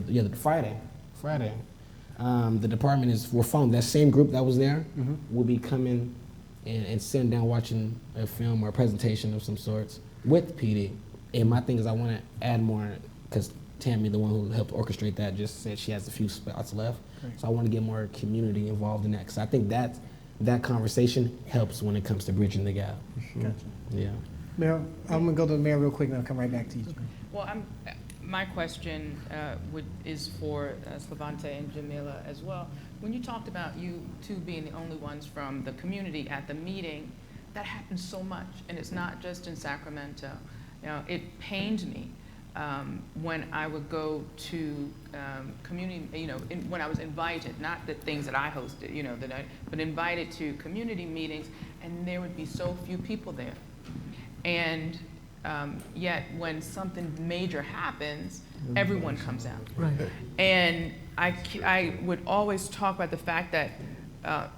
The department we're following that same group that was there. Will be coming and sitting down watching a film or a presentation of some sorts with PD. And my thing is I want to add more, because Tammy, the one who helped orchestrate that, just said she has a few spots left. Great. So I want to get more community involved in that, because I think that conversation helps when it comes to bridging the gap. Gotcha. Yeah. Mayor, I'm going to go to the mayor real quick and I'll come right back to you. Well, My question is for Slavante and Jamila as well. When you talked about you two being the only ones from the community at the meeting, that happens so much, and it's not just in Sacramento. You know, it pained me when I would go to community, you know, when I was invited, not the things that I hosted, you know, but invited to community meetings, and there would be so few people there. And yet when something major happens, everyone comes out. Right. And I would always talk about the fact that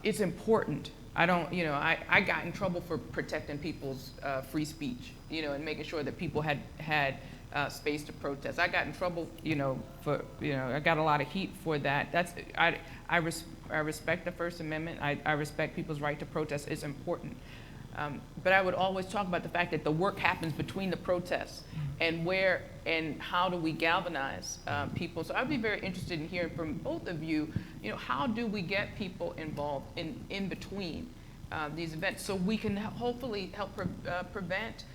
it's important. I don't, you know, I got in trouble for protecting people's free speech, you know, and making sure that people had space to protest. I got in trouble, you know, for, you know, I got a lot of heat for that. That's, I respect the First Amendment. I respect people's right to protest. It's important. But I would always talk about the fact that the work happens between the protests and where and how do we galvanize people. So I'd be very interested in hearing from both of you, you know, how do we get people involved in between these events so we can hopefully help prevent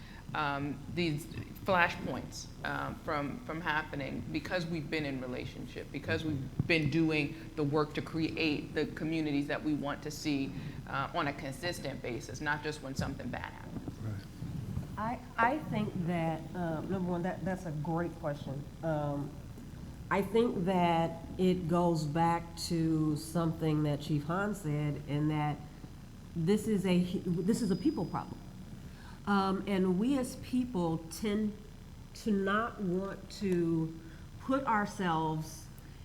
these flashpoints from happening because we've been in relationship, because we've been doing the work to create the communities that we want to see on a consistent basis, not just when something bad happens. I think that, number one, that's a great question. I think that it goes back to something that Chief Hahn said, in that this is a people problem. And we as people tend to not want to put ourselves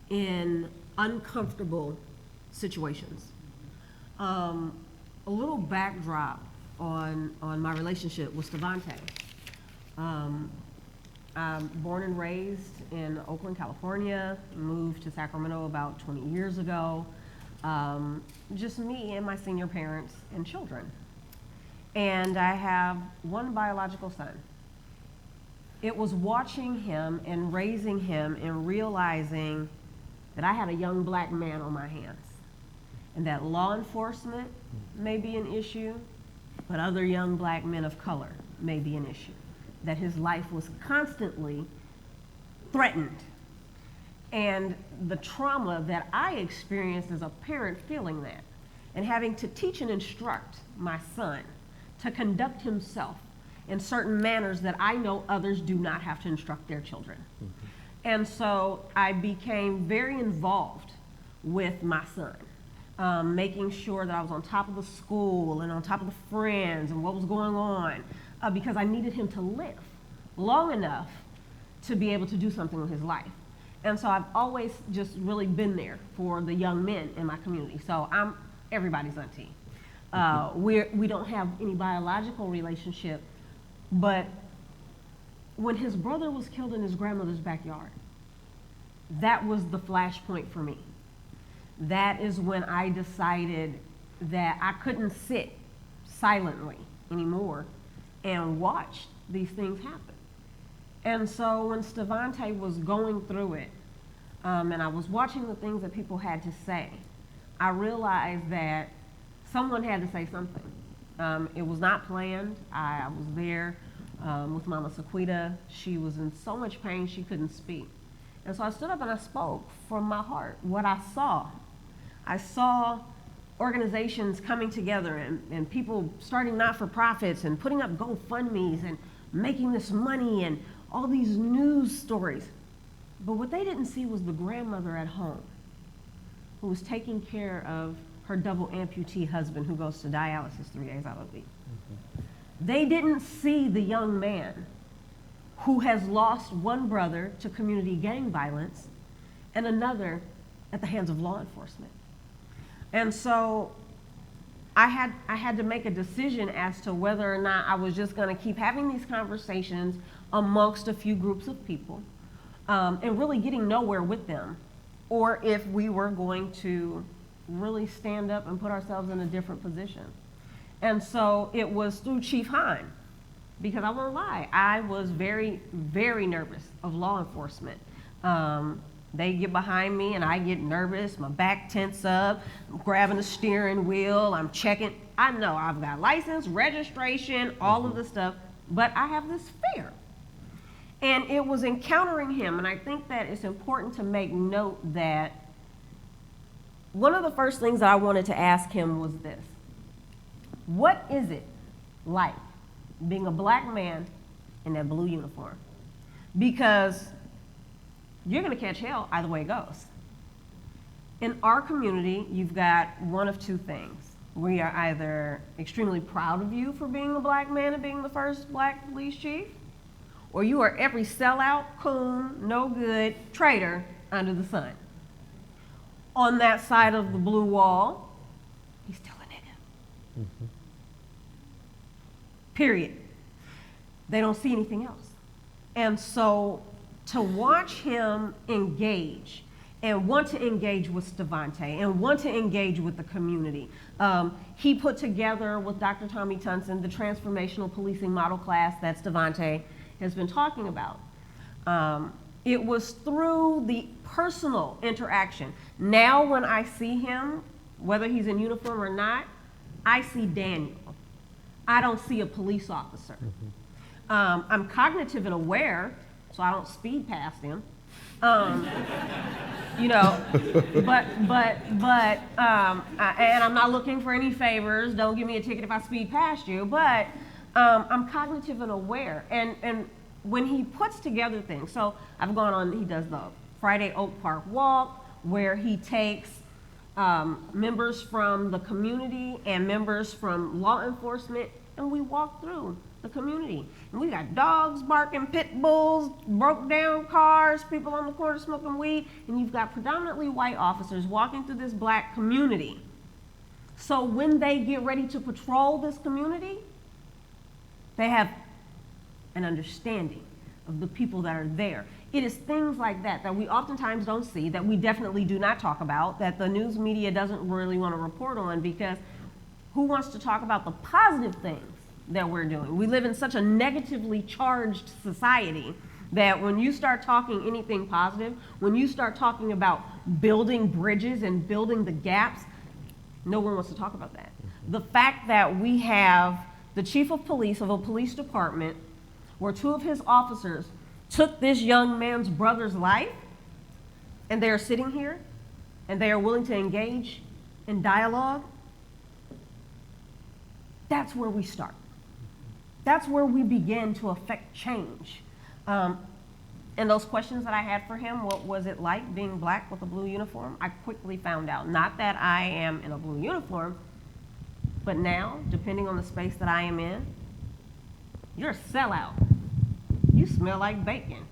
in uncomfortable situations. A little backdrop on my relationship with Slavante. I'm born and raised in Oakland, California, moved to Sacramento about 20 years ago. Just me and my senior parents and children. And I have one biological son. It was watching him and raising him and realizing that I had a young black man on my hands, and that law enforcement may be an issue, but other young black men of color may be an issue, that his life was constantly threatened. And the trauma that I experienced as a parent feeling that, and having to teach and instruct my son to conduct himself in certain manners that I know others do not have to instruct their children. Mm-hmm. And so I became very involved with my son, making sure that I was on top of the school and on top of the friends and what was going on, because I needed him to live long enough to be able to do something with his life. And so I've always just really been there for the young men in my community. So I'm everybody's auntie. We don't have any biological relationship, but when his brother was killed in his grandmother's backyard, that was the flashpoint for me. That is when I decided that I couldn't sit silently anymore and watch these things happen. And so when Slavante was going through it, and I was watching the things that people had to say, I realized that someone had to say something. It was not planned. I was there with Mama Sequita. She was in so much pain she couldn't speak. And so I stood up and I spoke from my heart what I saw. I saw organizations coming together and people starting not-for-profits and putting up GoFundMes and making this money and all these news stories. But what they didn't see was the grandmother at home who was taking care of her double amputee husband who goes to dialysis 3 days out of the week. Mm-hmm. They didn't see the young man who has lost one brother to community gang violence and another at the hands of law enforcement. And so I had to make a decision as to whether or not I was just going to keep having these conversations amongst a few groups of people and really getting nowhere with them, or if we were going to really stand up and put ourselves in a different position. And so it was through Chief Hahn, because I won't lie, I was very, very nervous of law enforcement. They get behind me and I get nervous, my back tense up, I'm grabbing the steering wheel, I'm checking. I know I've got license, registration, all of the stuff, but I have this fear. And it was encountering him, and I think that it's important to make note that one of the first things that I wanted to ask him was this: what is it like being a black man in that blue uniform? Because you're gonna catch hell either way it goes. In our community, you've got one of two things. We are either extremely proud of you for being a black man and being the first black police chief, or you are every sellout, coon, no good, traitor under the sun. On that side of the blue wall, he's still a nigga. Mm-hmm. Period. They don't see anything else. And so to watch him engage and want to engage with Stevante and want to engage with the community. He put together with Dr. Tommy Tunson the transformational policing model class that Stevante has been talking about. It was through the personal interaction. Now when I see him, whether he's in uniform or not, I see Daniel. I don't see a police officer. Mm-hmm. I'm cognitive and aware, so I don't speed past him. You know, and I'm not looking for any favors. Don't give me a ticket if I speed past you. But I'm cognitive and aware. And when he puts together things, so I've gone on, he does the Friday Oak Park Walk, where he takes members from the community and members from law enforcement, and we walk through the community. And we got dogs barking, pit bulls, broke down cars, people on the corner smoking weed, and you've got predominantly white officers walking through this black community. So when they get ready to patrol this community, they have an understanding of the people that are there. It is things like that that we oftentimes don't see, that we definitely do not talk about, that the news media doesn't really want to report on, because who wants to talk about the positive things that we're doing? We live in such a negatively charged society that when you start talking anything positive, when you start talking about building bridges and building the gaps, no one wants to talk about that. The fact that we have the chief of police of a police department where two of his officers took this young man's brother's life, and they are sitting here and they are willing to engage in dialogue, that's where we start. That's where we begin to affect change. And those questions that I had for him, what was it like being black with a blue uniform? I quickly found out, not that I am in a blue uniform, but now, depending on the space that I am in, you're a sellout. You smell like bacon.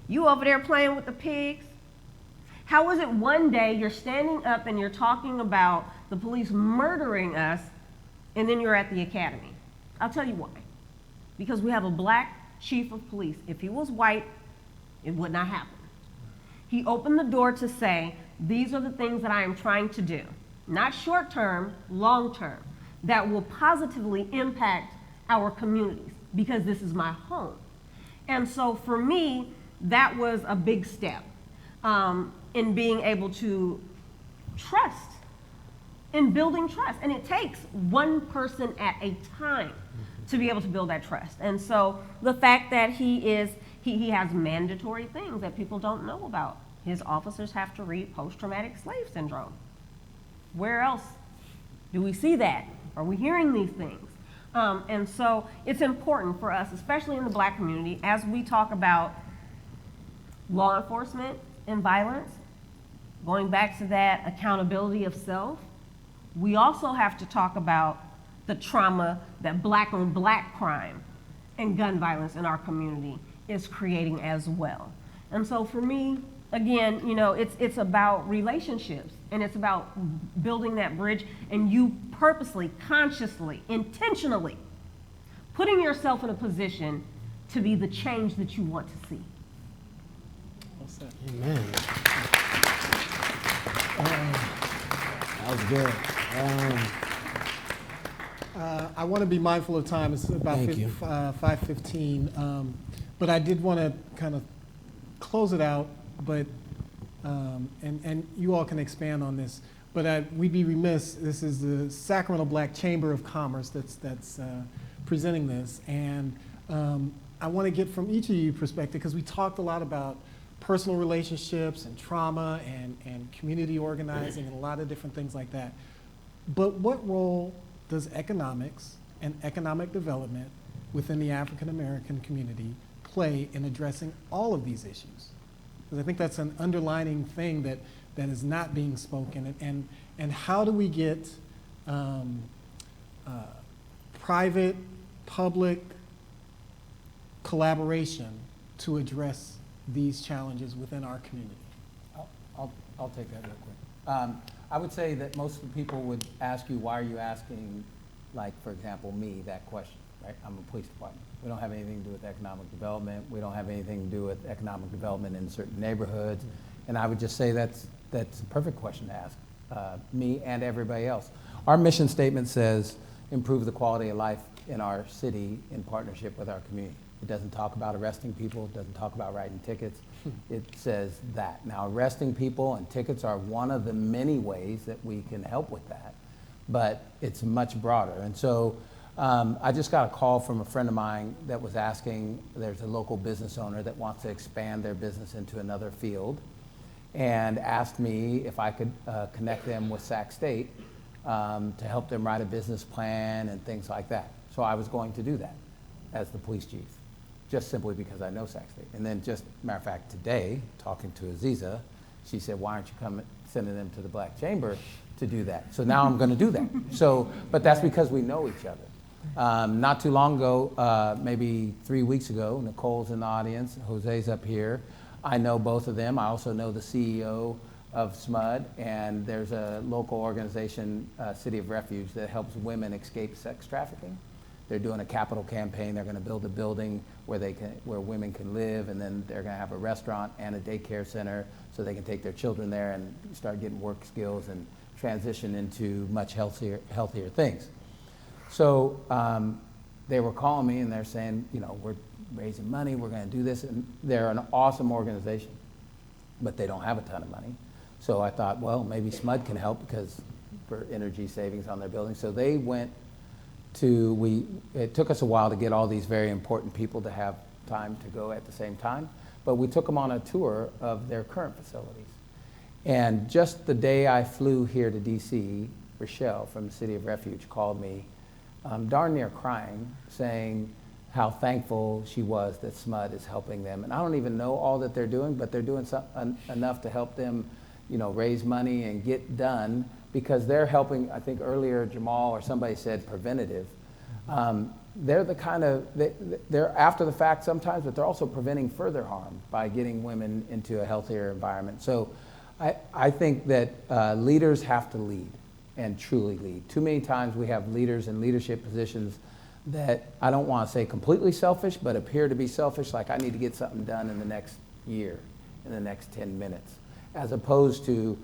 You over there playing with the pigs. How is it one day you're standing up and you're talking about the police murdering us, and then you're at the academy? I'll tell you why. Because we have a black chief of police. If he was white, it would not happen. He opened the door to say, these are the things that I am trying to do, not short term, long term, that will positively impact our communities, because this is my home. And so for me, that was a big step in being able to trust, in building trust. And it takes one person at a time to be able to build that trust. And so the fact that he has mandatory things that people don't know about. His officers have to read post-traumatic slave syndrome. Where else do we see that? Are we hearing these things? And so it's important for us, especially in the black community, as we talk about law enforcement and violence, going back to that accountability of self, we also have to talk about the trauma that black on black crime and gun violence in our community is creating as well. And so for me, again, you know, it's about relationships, and it's about building that bridge, and you purposely, consciously, intentionally putting yourself in a position to be the change that you want to see. Amen. That was good. I want to be mindful of time. It's about 5:15, but I did want to kind of close it out. But and you all can expand on this. But we'd be remiss. This is the Sacramento Black Chamber of Commerce that's presenting this, and I want to get from each of you perspective, because we talked a lot about personal relationships and trauma and community organizing and a lot of different things like that. But what role does economics and economic development within the African American community play in addressing all of these issues? Because I think that's an underlining thing that is not being spoken. And how do we get private, public collaboration to address these challenges within our community? I'll take that real quick. I would say that most of the people would ask you, why are you asking, like, for example, me, that question, right? I'm a police department. We don't have anything to do with economic development. We don't have anything to do with economic development in certain neighborhoods. And I would just say that's a perfect question to ask me and everybody else. Our mission statement says, improve the quality of life in our city in partnership with our community. It doesn't talk about arresting people. It doesn't talk about writing tickets. It says that. Now, arresting people and tickets are one of the many ways that we can help with that, but it's much broader. And so I just got a call from a friend of mine that was asking, there's a local business owner that wants to expand their business into another field, and asked me if I could connect them with Sac State to help them write a business plan and things like that. So I was going to do that as the police chief, just simply because I know Sac State. And then just, matter of fact, today, talking to Aziza, she said, why aren't you sending them to the Black Chamber to do that? So now I'm gonna do that. So, but that's because we know each other. Not too long ago, maybe 3 weeks ago, Nicole's in the audience, Jose's up here. I know both of them. I also know the CEO of SMUD, and there's a local organization, City of Refuge, that helps women escape sex trafficking. They're doing a capital campaign. They're going to build a building where women can live, and then they're going to have a restaurant and a daycare center so they can take their children there and start getting work skills and transition into much healthier things. So they were calling me and they're saying, you know, we're raising money, we're going to do this, and they're an awesome organization, but they don't have a ton of money. So I thought, well, maybe SMUD can help because for energy savings on their building. So they went it took us a while to get all these very important people to have time to go at the same time, but we took them on a tour of their current facilities. And just the day I flew here to DC, Rochelle from the City of Refuge called me, darn near crying, saying how thankful she was that SMUD is helping them. And I don't even know all that they're doing, but they're doing enough to help them, you know, raise money and get done, because they're helping. I think earlier Jamal or somebody said preventative. They're the kind of, they're after the fact sometimes, but they're also preventing further harm by getting women into a healthier environment. So I think that leaders have to lead and truly lead. Too many times we have leaders in leadership positions that, I don't want to say completely selfish, but appear to be selfish, like I need to get something done in the next year, in the next 10 minutes, as opposed to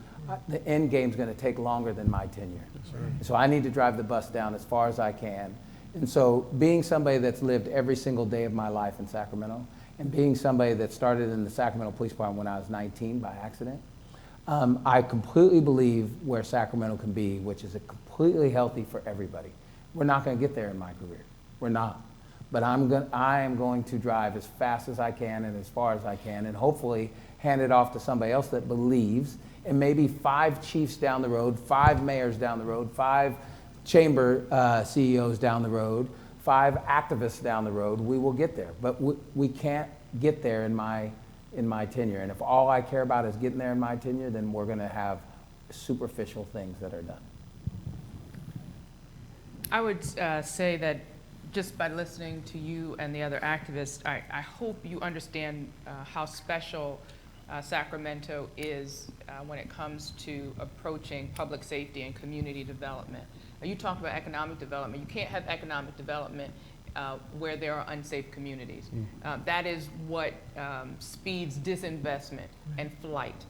the end game's going to take longer than my tenure. Right. So I need to drive the bus down as far as I can. And so being somebody that's lived every single day of my life in Sacramento, and being somebody that started in the Sacramento Police Department when I was 19 by accident, I completely believe where Sacramento can be, which is a completely healthy for everybody. We're not going to get there in my career. We're not. But I am going to drive as fast as I can and as far as I can, and hopefully hand it off to somebody else that believes, and maybe 5 chiefs down the road, 5 mayors down the road, 5 chamber CEOs down the road, 5 activists down the road. We will get there, but we can't get there in my tenure. And if all I care about is getting there in my tenure, then we're going to have superficial things that are done. I would say that just by listening to you and the other activists, I hope you understand how special Sacramento is when it comes to approaching public safety and community development. You talked about economic development. You can't have economic development where there are unsafe communities. That is what speeds disinvestment and flight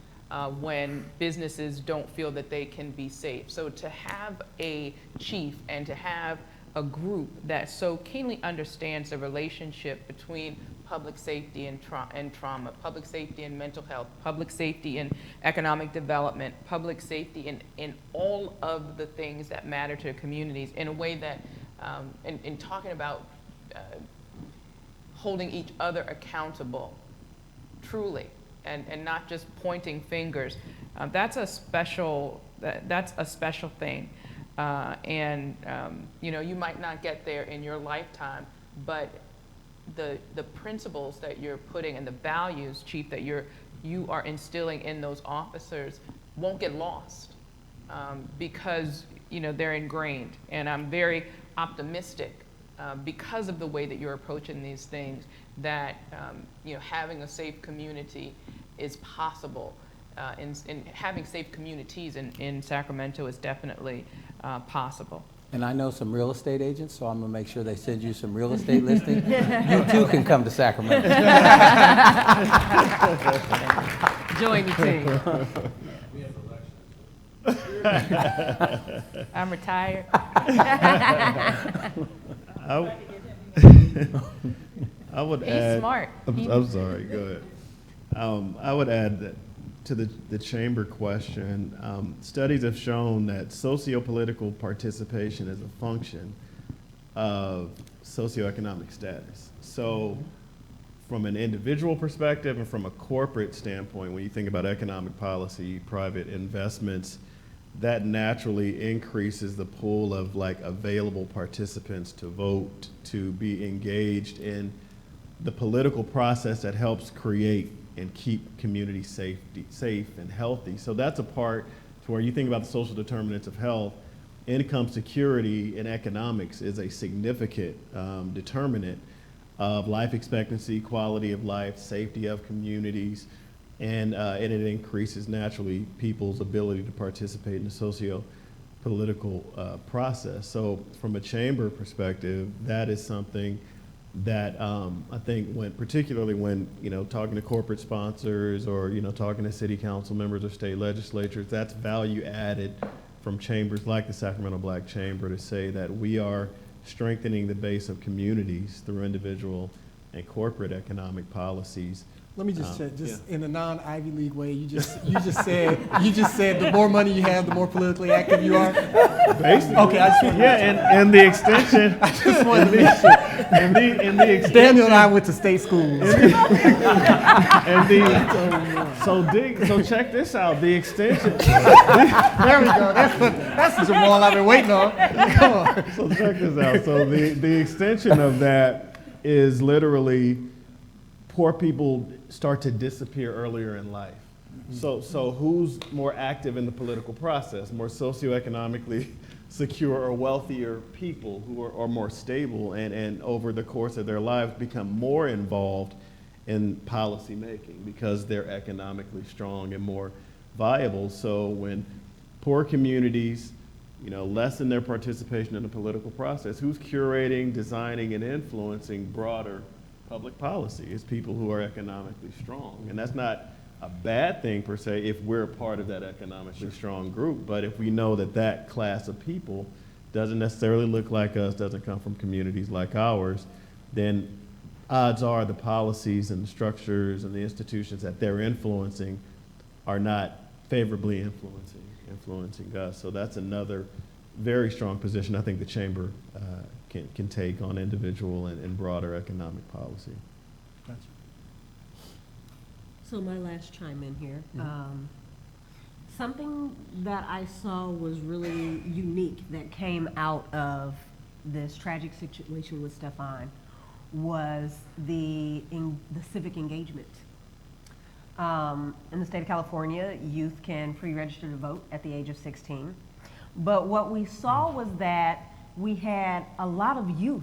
when businesses don't feel that they can be safe. So to have a chief and to have a group that so keenly understands the relationship between public safety and trauma, public safety and mental health, public safety and economic development, public safety in all of the things that matter to communities in a way that, in talking about holding each other accountable, truly, and not just pointing fingers. That's a special thing. You know, you might not get there in your lifetime, but the principles that you're putting and the values, Chief, that you are instilling in those officers won't get lost because, you know, they're ingrained. And I'm very optimistic because of the way that you're approaching these things that, you know, having a safe community is possible. And having safe communities in Sacramento is definitely possible. And I know some real estate agents, so I'm going to make sure they send you some real estate listings. You too can come to Sacramento. Join the team. I'm retired. I would He's add. smart. I'm sorry. Go ahead. I would add that to the chamber question. Studies have shown that socio-political participation is a function of socioeconomic status. So, from an individual perspective and from a corporate standpoint, when you think about economic policy, private investments, that naturally increases the pool of like available participants to vote, to be engaged in the political process that helps create and keep communities safe and healthy. So that's a part to where you think about the social determinants of health. Income security in economics is a significant determinant of life expectancy, quality of life, safety of communities, and it increases naturally people's ability to participate in the socio-political process. So from a chamber perspective, that is something that I think particularly when, you know, talking to corporate sponsors or, you know, talking to city council members or state legislatures, that's value added from chambers like the Sacramento Black Chamber to say that we are strengthening the base of communities through individual and corporate economic policies. Let me just check, in a non-Ivy League way, you just said the more money you have, the more politically active you are. Basically. Okay, I just wanted and the extension. I just wanted to make sure. And the extension. Daniel and I went to state schools. So check this out. The extension. There we go. That's the Jamal I've been waiting on. Come on. So check this out. So the extension of that is literally poor people start to disappear earlier in life. So who's more active in the political process? More socioeconomically secure or wealthier people who are more stable and over the course of their lives become more involved in policy making because they're economically strong and more viable. So when poor communities, you know, lessen their participation in the political process, who's curating, designing, and influencing broader public policy? It's people who are economically strong. And that's not a bad thing per se if we're a part of that economically strong group, but if we know that that class of people doesn't necessarily look like us, doesn't come from communities like ours, then odds are the policies and the structures and the institutions that they're influencing are not favorably influencing us. So that's another very strong position I think the chamber can take on individual and broader economic policy. Gotcha. So my last chime in here. Something that I saw was really unique that came out of this tragic situation with Stefan was the civic engagement. In the state of California, youth can pre-register to vote at the age of 16. But what we saw was that we had a lot of youth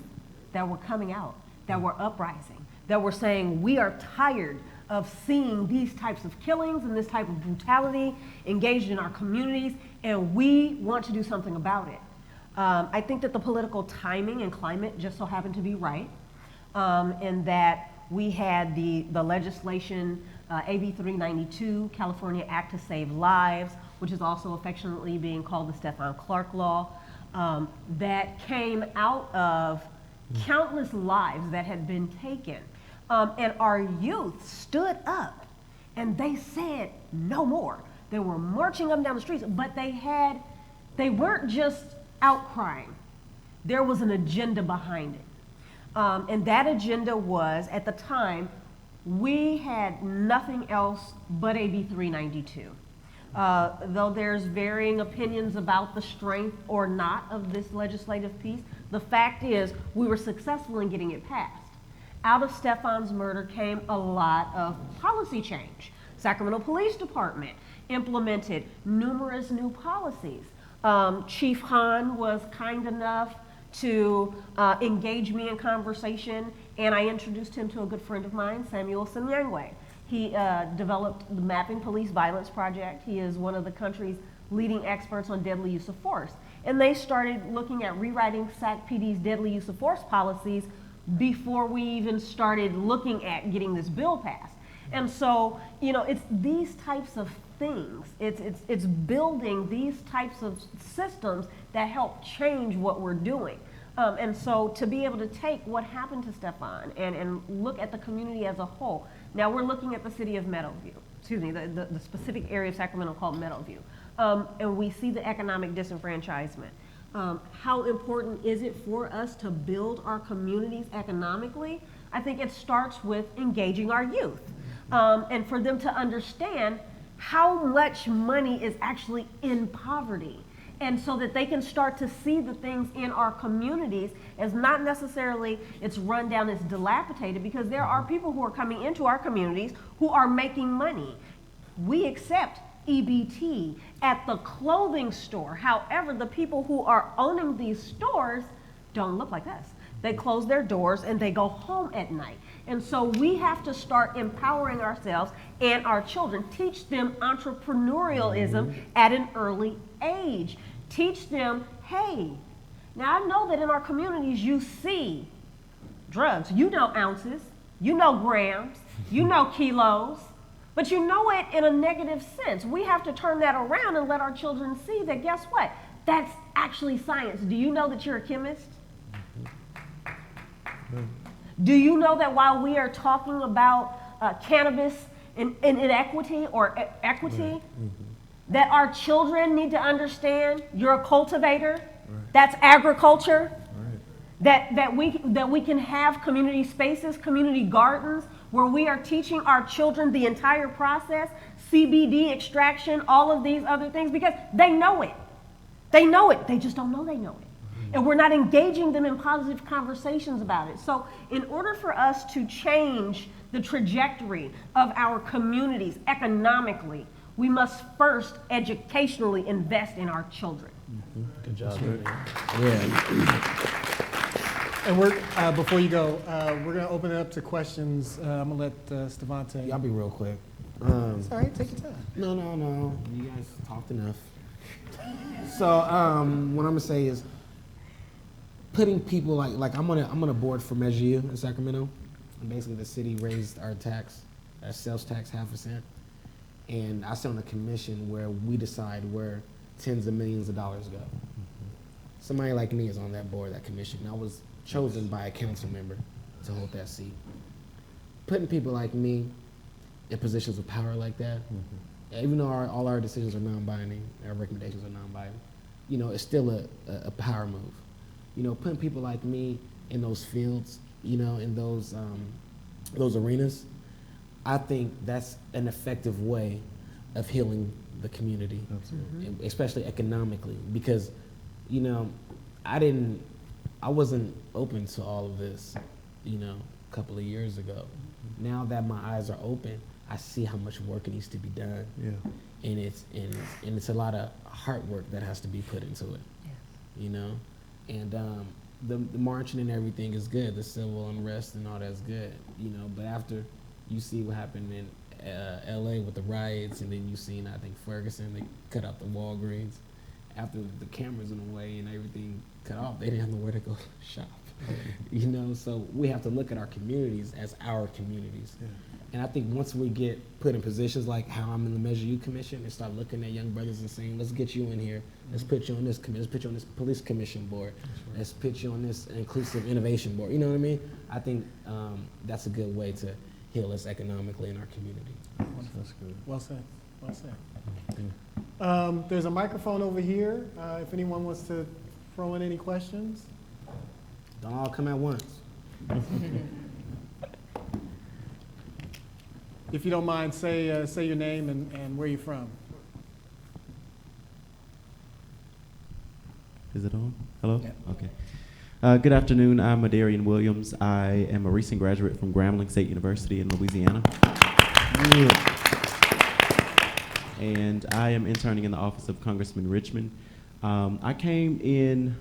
that were coming out, that were uprising, that were saying, we are tired of seeing these types of killings and this type of brutality engaged in our communities, and we want to do something about it. I think that the political timing and climate just so happened to be right, in that we had the legislation, AB 392, California Act to Save Lives, which is also affectionately being called the Stefan Clark Law, that came out of countless lives that had been taken. And our youth stood up and they said no more. They were marching up and down the streets, but they weren't just outcrying. There was an agenda behind it. And that agenda was, at the time, we had nothing else but AB 392. Though there's varying opinions about the strength or not of this legislative piece, the fact is we were successful in getting it passed. Out of Stefan's murder came a lot of policy change. Sacramento Police Department implemented numerous new policies. Chief Hahn was kind enough to engage me in conversation, and I introduced him to a good friend of mine, Samuel Simyangwe. He developed the Mapping Police Violence Project. He is one of the country's leading experts on deadly use of force. And they started looking at rewriting SAC PD's deadly use of force policies before we even started looking at getting this bill passed. And so, you know, it's these types of things. It's building these types of systems that help change what we're doing. And so to be able to take what happened to Stefan and look at the community as a whole. Now we're looking at the city of Meadowview, excuse me, the specific area of Sacramento called Meadowview. And we see the economic disenfranchisement. How important is it for us to build our communities economically? I think it starts with engaging our youth. And for them to understand how much money is actually in poverty. And so that they can start to see the things in our communities as not necessarily it's run down, it's dilapidated, because there are people who are coming into our communities who are making money. We accept EBT at the clothing store. However, the people who are owning these stores don't look like us. They close their doors and they go home at night. And so we have to start empowering ourselves and our children, teach them entrepreneurialism at an early age. Teach them, hey, now I know that in our communities you see drugs. You know ounces, you know grams, you know kilos, but you know it in a negative sense. We have to turn that around and let our children see that, guess what? That's actually science. Do you know that you're a chemist? Do you know that while we are talking about cannabis inequity or equity, that our children need to understand you're a cultivator, that's agriculture, that we can have community spaces, community gardens, where we are teaching our children the entire process, CBD extraction, all of these other things, because they know it. They know it, they just don't know they know it. And we're not engaging them in positive conversations about it. So in order for us to change the trajectory of our communities economically, we must first educationally invest in our children. Good job. And we're, before you go, we're going to open it up to questions. I'm going to let Stevante. Y'all be real quick. It's all right, take your time. No. You guys talked enough. So what I'm going to say is, putting people like I'm on a board for Measure U in Sacramento, and basically the city raised our tax, our sales tax 0.5%, and I sit on a commission where we decide where tens of millions of dollars go. Somebody like me is on that board, that commission. I was chosen by a council member to hold that seat. Putting people like me in positions of power like that, even though all our decisions are non-binding, our recommendations are non-binding, you know, it's still a power move. You know, putting people like me in those fields, you know, in those arenas, I think that's an effective way of healing the community, especially economically. Because, you know, I wasn't open to all of this, you know, a couple of years ago. Now that my eyes are open, I see how much work needs to be done. And it's a lot of hard work that has to be put into it. You know. And the marching and everything is good, the civil unrest and all that's good, you know. But after you see what happened in LA with the riots, and then you seen, I think, Ferguson, they cut out the Walgreens. After the cameras went away and everything cut off, they didn't have nowhere to go shop. You know, so we have to look at our communities as our communities. And I think once we get put in positions like how I'm in the Measure U Commission and start looking at young brothers and saying, let's get you in here, let's put you on this committee, let's put you on this police commission board, let's put you on this inclusive innovation board, you know what I mean? I think that's a good way to heal us economically in our community. That's good. Well said. Well said. There's a microphone over here. If anyone wants to throw in any questions. Don't all come at once. If you don't mind, say your name and where you're from. Is it on? Hello? Yeah. Okay. Good afternoon. I'm Adarian Williams. I am a recent graduate from Grambling State University in Louisiana. And I am interning in the office of Congressman Richmond. I came in,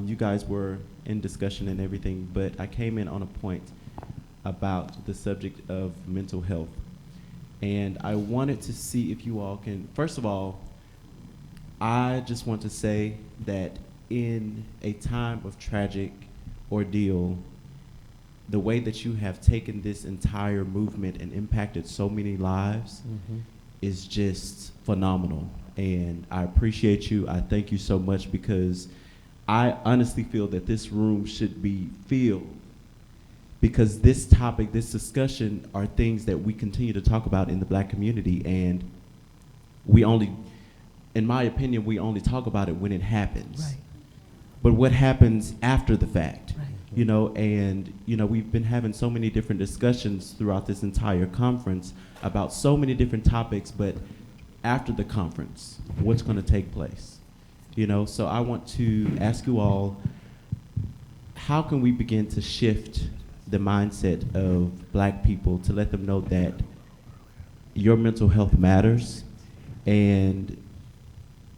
you guys were in discussion and everything, but I came in on a point about the subject of mental health. And I wanted to see if you all can, first of all, I just want to say that in a time of tragic ordeal, the way that you have taken this entire movement and impacted so many lives is just phenomenal. And I appreciate you. I thank you so much, because I honestly feel that this room should be filled, because this topic, this discussion are things that we continue to talk about in the Black community, and we only, in my opinion, we only talk about it when it happens. Right. But what happens after the fact? Right. You know, and you know, we've been having so many different discussions throughout this entire conference about so many different topics, but after the conference, what's going to take place? You know, so I want to ask you all, how can we begin to shift the mindset of Black people to let them know that your mental health matters, and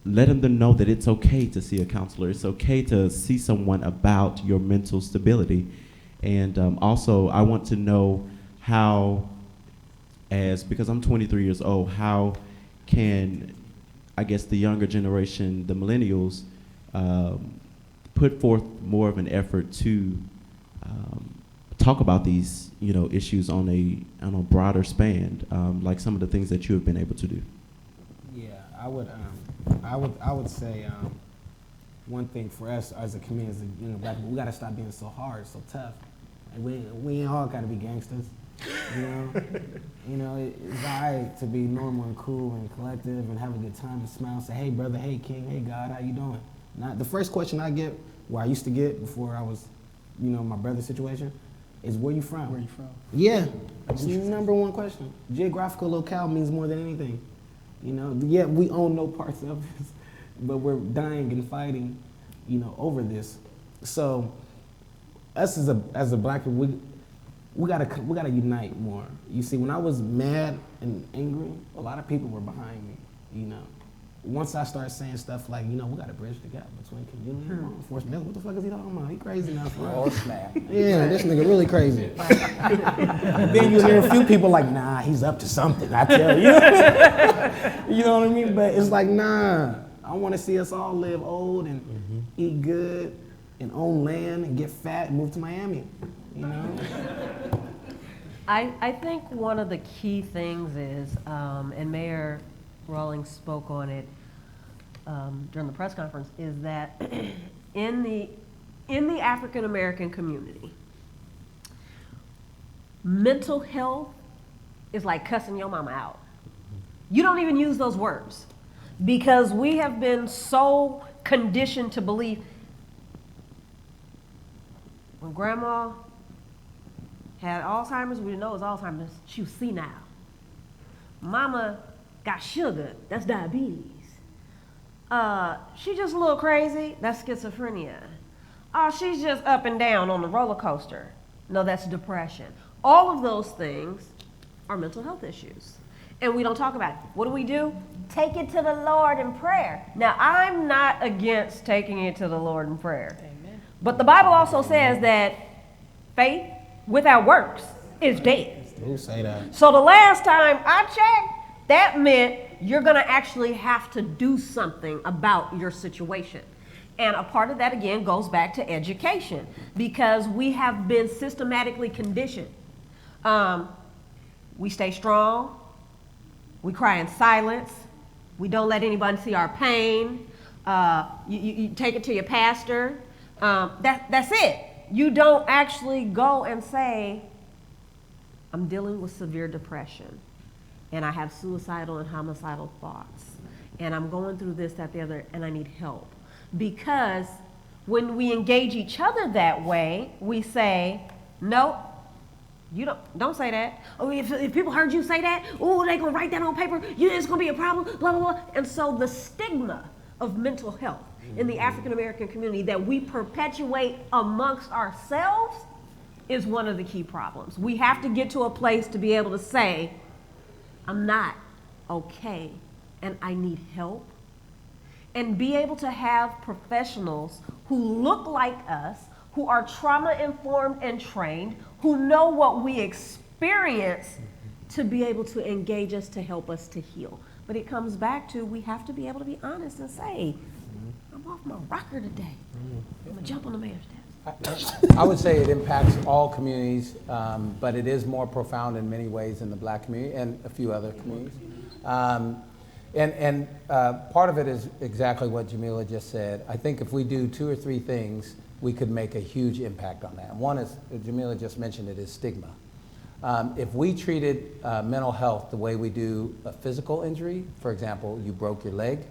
let them know that it's okay to see a counselor. It's okay to see someone about your mental stability. And also, I want to know how, because I'm 23 years old, how can, I guess, the younger generation, the millennials, put forth more of an effort to talk about these, you know, issues on a broader span, like some of the things that you have been able to do. Yeah, I would say one thing for us as a community, as a, you know, Black people, we got to stop being so hard, so tough. And we ain't all got to be gangsters, you know. You know, it's all right to be normal and cool and collective and have a good time and smile and say, hey brother, hey king, hey God, how you doing? Now, the first question I get, or I used to get before I was, you know, my brother's situation, is where you from? Where you from? Yeah, it's the number one question. Geographical locale means more than anything. You know, yeah, we own no parts of this, but we're dying and fighting, you know, over this. So, us as a Black people, we gotta unite more. You see, when I was mad and angry, a lot of people were behind me. You know, once I started saying stuff like, you know, we gotta bridge the gap between community and law enforcement. What the fuck is he talking about? He crazy now, for real. Oh, snap. Yeah, this nigga really crazy. Then you hear a few people like, nah, he's up to something, I tell you. You know what I mean? But it's like, nah, I want to see us all live old and eat good and own land and get fat and move to Miami, you know? I think one of the key things is, and Mayor Rawlings spoke on it during the press conference, is that in the African American community, mental health is like cussing your mama out. You don't even use those words, because we have been so conditioned to believe when grandma had Alzheimer's, we didn't know it was Alzheimer's, she was senile. Mama got sugar, that's diabetes. She just a little crazy, that's schizophrenia. Oh, she's just up and down on the roller coaster. No, that's depression. All of those things are mental health issues. And we don't talk about it. What do? Take it to the Lord in prayer. Now, I'm not against taking it to the Lord in prayer. Amen. But the Bible also says that faith without works is dead. Who say that? So the last time I checked, that meant you're gonna actually have to do something about your situation. And a part of that, again, goes back to education, because we have been systematically conditioned. We stay strong, we cry in silence, we don't let anybody see our pain, you take it to your pastor, that's it. You don't actually go and say, I'm dealing with severe depression, and I have suicidal and homicidal thoughts, and I'm going through this, that, the other, and I need help. Because when we engage each other that way, we say, No, you don't say that. Oh, if people heard you say that, oh, they gonna write that on paper. It's gonna be a problem. Blah blah blah. And so the stigma of mental health in the African American community that we perpetuate amongst ourselves is one of the key problems. We have to get to a place to be able to say, I'm not okay and I need help, and be able to have professionals who look like us, who are trauma informed and trained, who know what we experience, to be able to engage us, to help us to heal. But it comes back to, we have to be able to be honest and say, I'm off my rocker today. I'm gonna jump on the mayor's desk. I would say it impacts all communities, but it is more profound in many ways in the Black community and a few other communities. Part of it is exactly what Jamilia just said. I think if we do 2 or 3 things, we could make a huge impact on that. One is, Jamilia just mentioned it, is stigma. If we treated mental health the way we do a physical injury, for example, you broke your leg,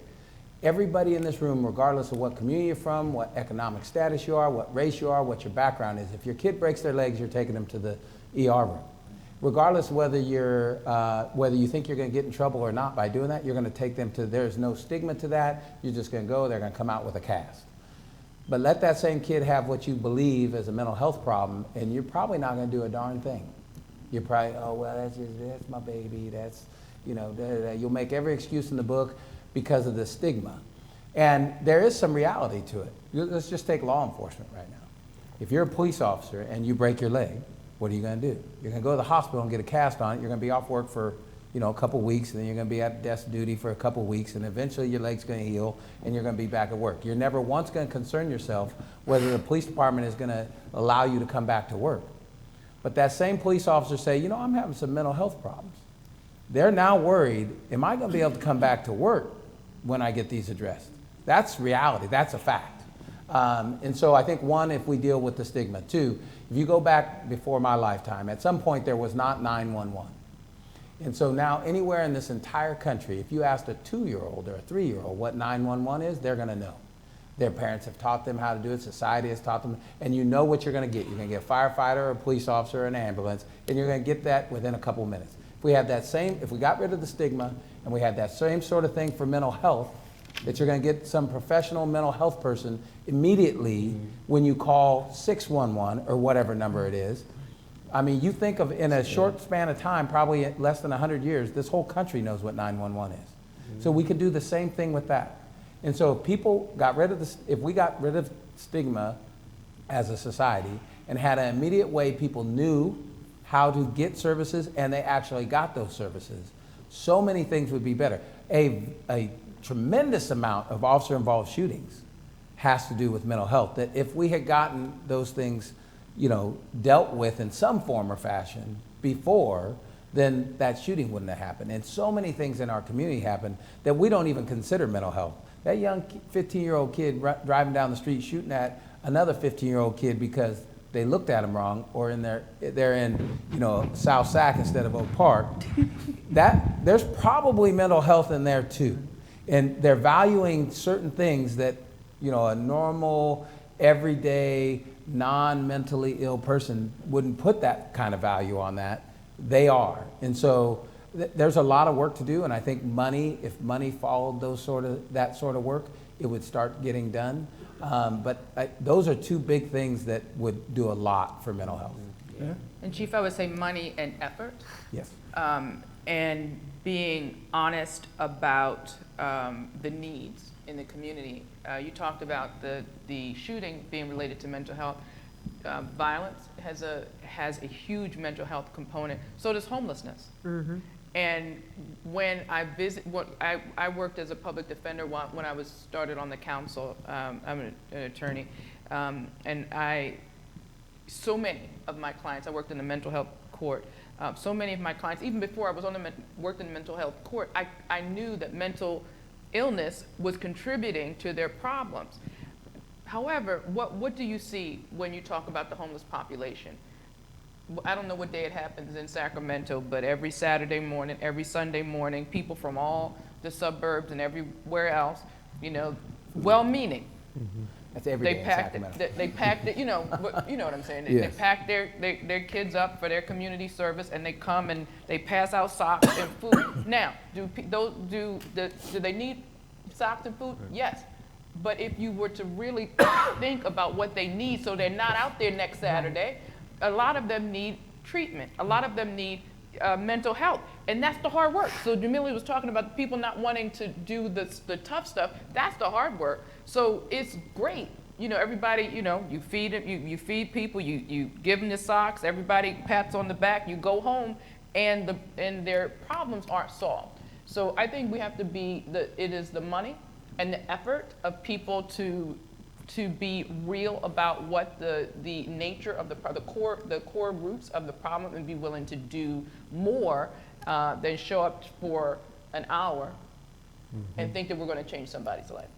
everybody in this room, regardless of what community you're from, what economic status you are, what race you are, what your background is, if your kid breaks their legs, you're taking them to the ER room. Regardless whether you think you're going to get in trouble or not by doing that, you're going to take them to, there's no stigma to that, you're just going to go, they're going to come out with a cast. But let that same kid have what you believe is a mental health problem, and you're probably not going to do a darn thing. You're probably, oh, well, that's my baby, that's, you know, da, da, da. You'll make every excuse in the book because of the stigma. And there is some reality to it. Let's just take law enforcement right now. If you're a police officer and you break your leg, what are you going to do? You're going to go to the hospital and get a cast on it. You're going to be off work for, you know, a couple weeks, and then you're going to be at desk duty for a couple weeks, and eventually your leg's going to heal, and you're going to be back at work. You're never once going to concern yourself whether the police department is going to allow you to come back to work. But that same police officer say, you know, I'm having some mental health problems. They're now worried, am I going to be able to come back to work when I get these addressed? That's reality. That's a fact. And so I think, one, if we deal with the stigma. 2, if you go back before my lifetime, at some point there was not 911. And so now anywhere in this entire country, if you asked a 2-year-old or a 3-year-old what 911 is, they're going to know. Their parents have taught them how to do it, society has taught them, and you know what you're going to get. You're going to get a firefighter, or a police officer, or an ambulance, and you're going to get that within a couple minutes. If we had that same, if we got rid of the stigma and we had that same sort of thing for mental health, that you're going to get some professional mental health person immediately when you call 611 or whatever number it is. I mean, you think of, in a short span of time, probably less than 100 years, this whole country knows what 911 is. So we could do the same thing with that. And so if people got rid of if we got rid of stigma as a society and had an immediate way people knew how to get services and they actually got those services, so many things would be better. A tremendous amount of officer-involved shootings has to do with mental health, that if we had gotten those things, you know, dealt with in some form or fashion before, then that shooting wouldn't have happened. And so many things in our community happen that we don't even consider mental health. That young 15-year-old kid driving down the street shooting at another 15-year-old kid because they looked at him wrong, or they're in, you know, South Sac instead of Oak Park. There's probably mental health in there too. And they're valuing certain things that, you know, a normal, everyday, non-mentally ill person wouldn't put that kind of value on that. They are. And so there's a lot of work to do, and I think money, if money followed that sort of work, it would start getting done. Those are 2 big things that would do a lot for mental health. Yeah. And Chief, I would say money and effort. Yes. And being honest about the needs in the community. You talked about the shooting being related to mental health. Violence has a huge mental health component. So does homelessness. Mm-hmm. And when I I worked as a public defender when I was started on the council. I'm an attorney, and so many of my clients, I worked in the mental health court. So many of my clients, even before I was worked in the mental health court, I knew that mental illness was contributing to their problems. However, what do you see when you talk about the homeless population? I don't know what day it happens in Sacramento, but every Saturday morning, every Sunday morning, people from all the suburbs and everywhere else, you know, well-meaning, That's every they day in packed Sacramento. they packed it, you know what I'm saying. They Yes. pack their kids up for their community service, and they come and they pass out socks and food. Now, do they need socks and food? Yes. But if you were to really think about what they need so they're not out there next Saturday, a lot of them need treatment. A lot of them need mental health, and that's the hard work. So Jamilia was talking about the people not wanting to do the tough stuff. That's the hard work. So it's great. You know, everybody, you know, you feed them, you feed people, you give them the socks, everybody pats on the back, you go home, and their problems aren't solved. So I think we have to it is the money and the effort of people to be real about what the nature of the core roots of the problem, and be willing to do more than show up for an hour and think that we're going to change somebody's life.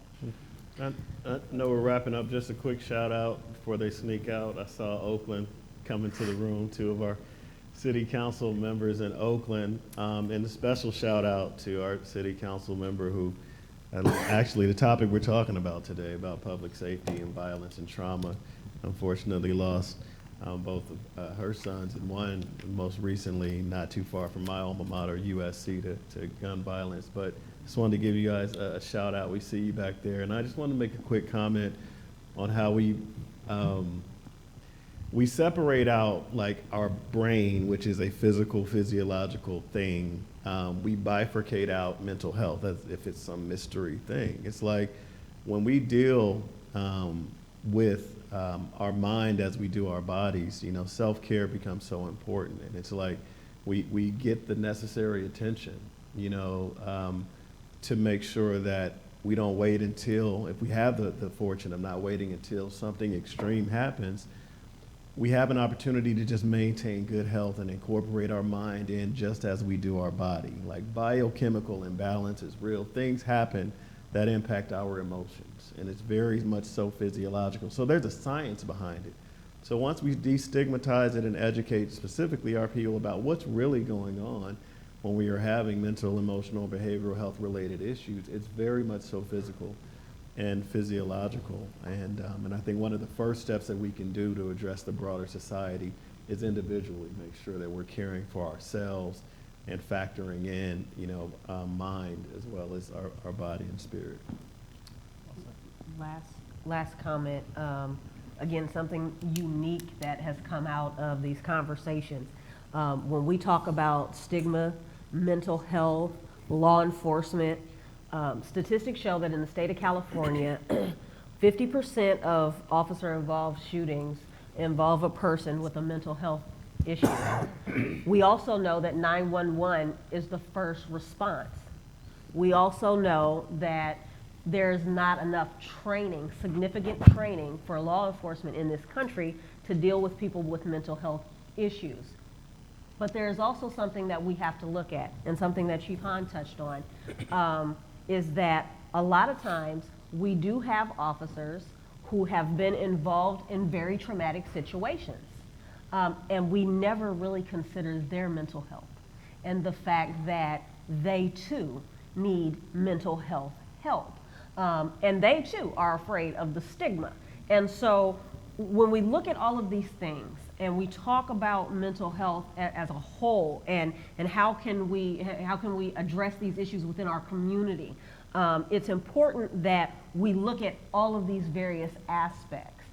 I know we're wrapping up. Just a quick shout out before they sneak out. I saw Oakland come into the room, 2 of our city council members in Oakland, and a special shout out to our city council member who, actually the topic we're talking about today, about public safety and violence and trauma, unfortunately lost both of her sons, and one most recently not too far from my alma mater, USC, to gun violence. But just wanted to give you guys a shout out. We see you back there. And I just wanted to make a quick comment on how we separate out like our brain, which is a physiological thing. We bifurcate out mental health as if it's some mystery thing. It's like when we deal with our mind as we do our bodies, you know, self-care becomes so important. And it's like we get the necessary attention, you know, to make sure that we don't wait until, if we have the fortune of not waiting until something extreme happens, we have an opportunity to just maintain good health and incorporate our mind in just as we do our body. Like biochemical imbalance is real. Things happen that impact our emotions, and it's very much so physiological. So there's a science behind it. So once we destigmatize it and educate specifically our people about what's really going on when we are having mental, emotional, behavioral health related issues, it's very much so physical and physiological. And I think one of the first steps that we can do to address the broader society is individually make sure that we're caring for ourselves and factoring in, you know, mind as well as our body and spirit. Last comment, again, something unique that has come out of these conversations. When we talk about stigma, mental health, law enforcement, statistics show that in the state of California, 50% of officer-involved shootings involve a person with a mental health issue. We also know that 911 is the first response. We also know that there's not enough training, significant training for law enforcement in this country to deal with people with mental health issues. But there's also something that we have to look at, and something that Chief Hahn touched on, is that a lot of times we do have officers who have been involved in very traumatic situations. And we never really consider their mental health and the fact that they too need mental health help. And they too are afraid of the stigma. And so when we look at all of these things and we talk about mental health as a whole, and how can we address these issues within our community, it's important that we look at all of these various aspects,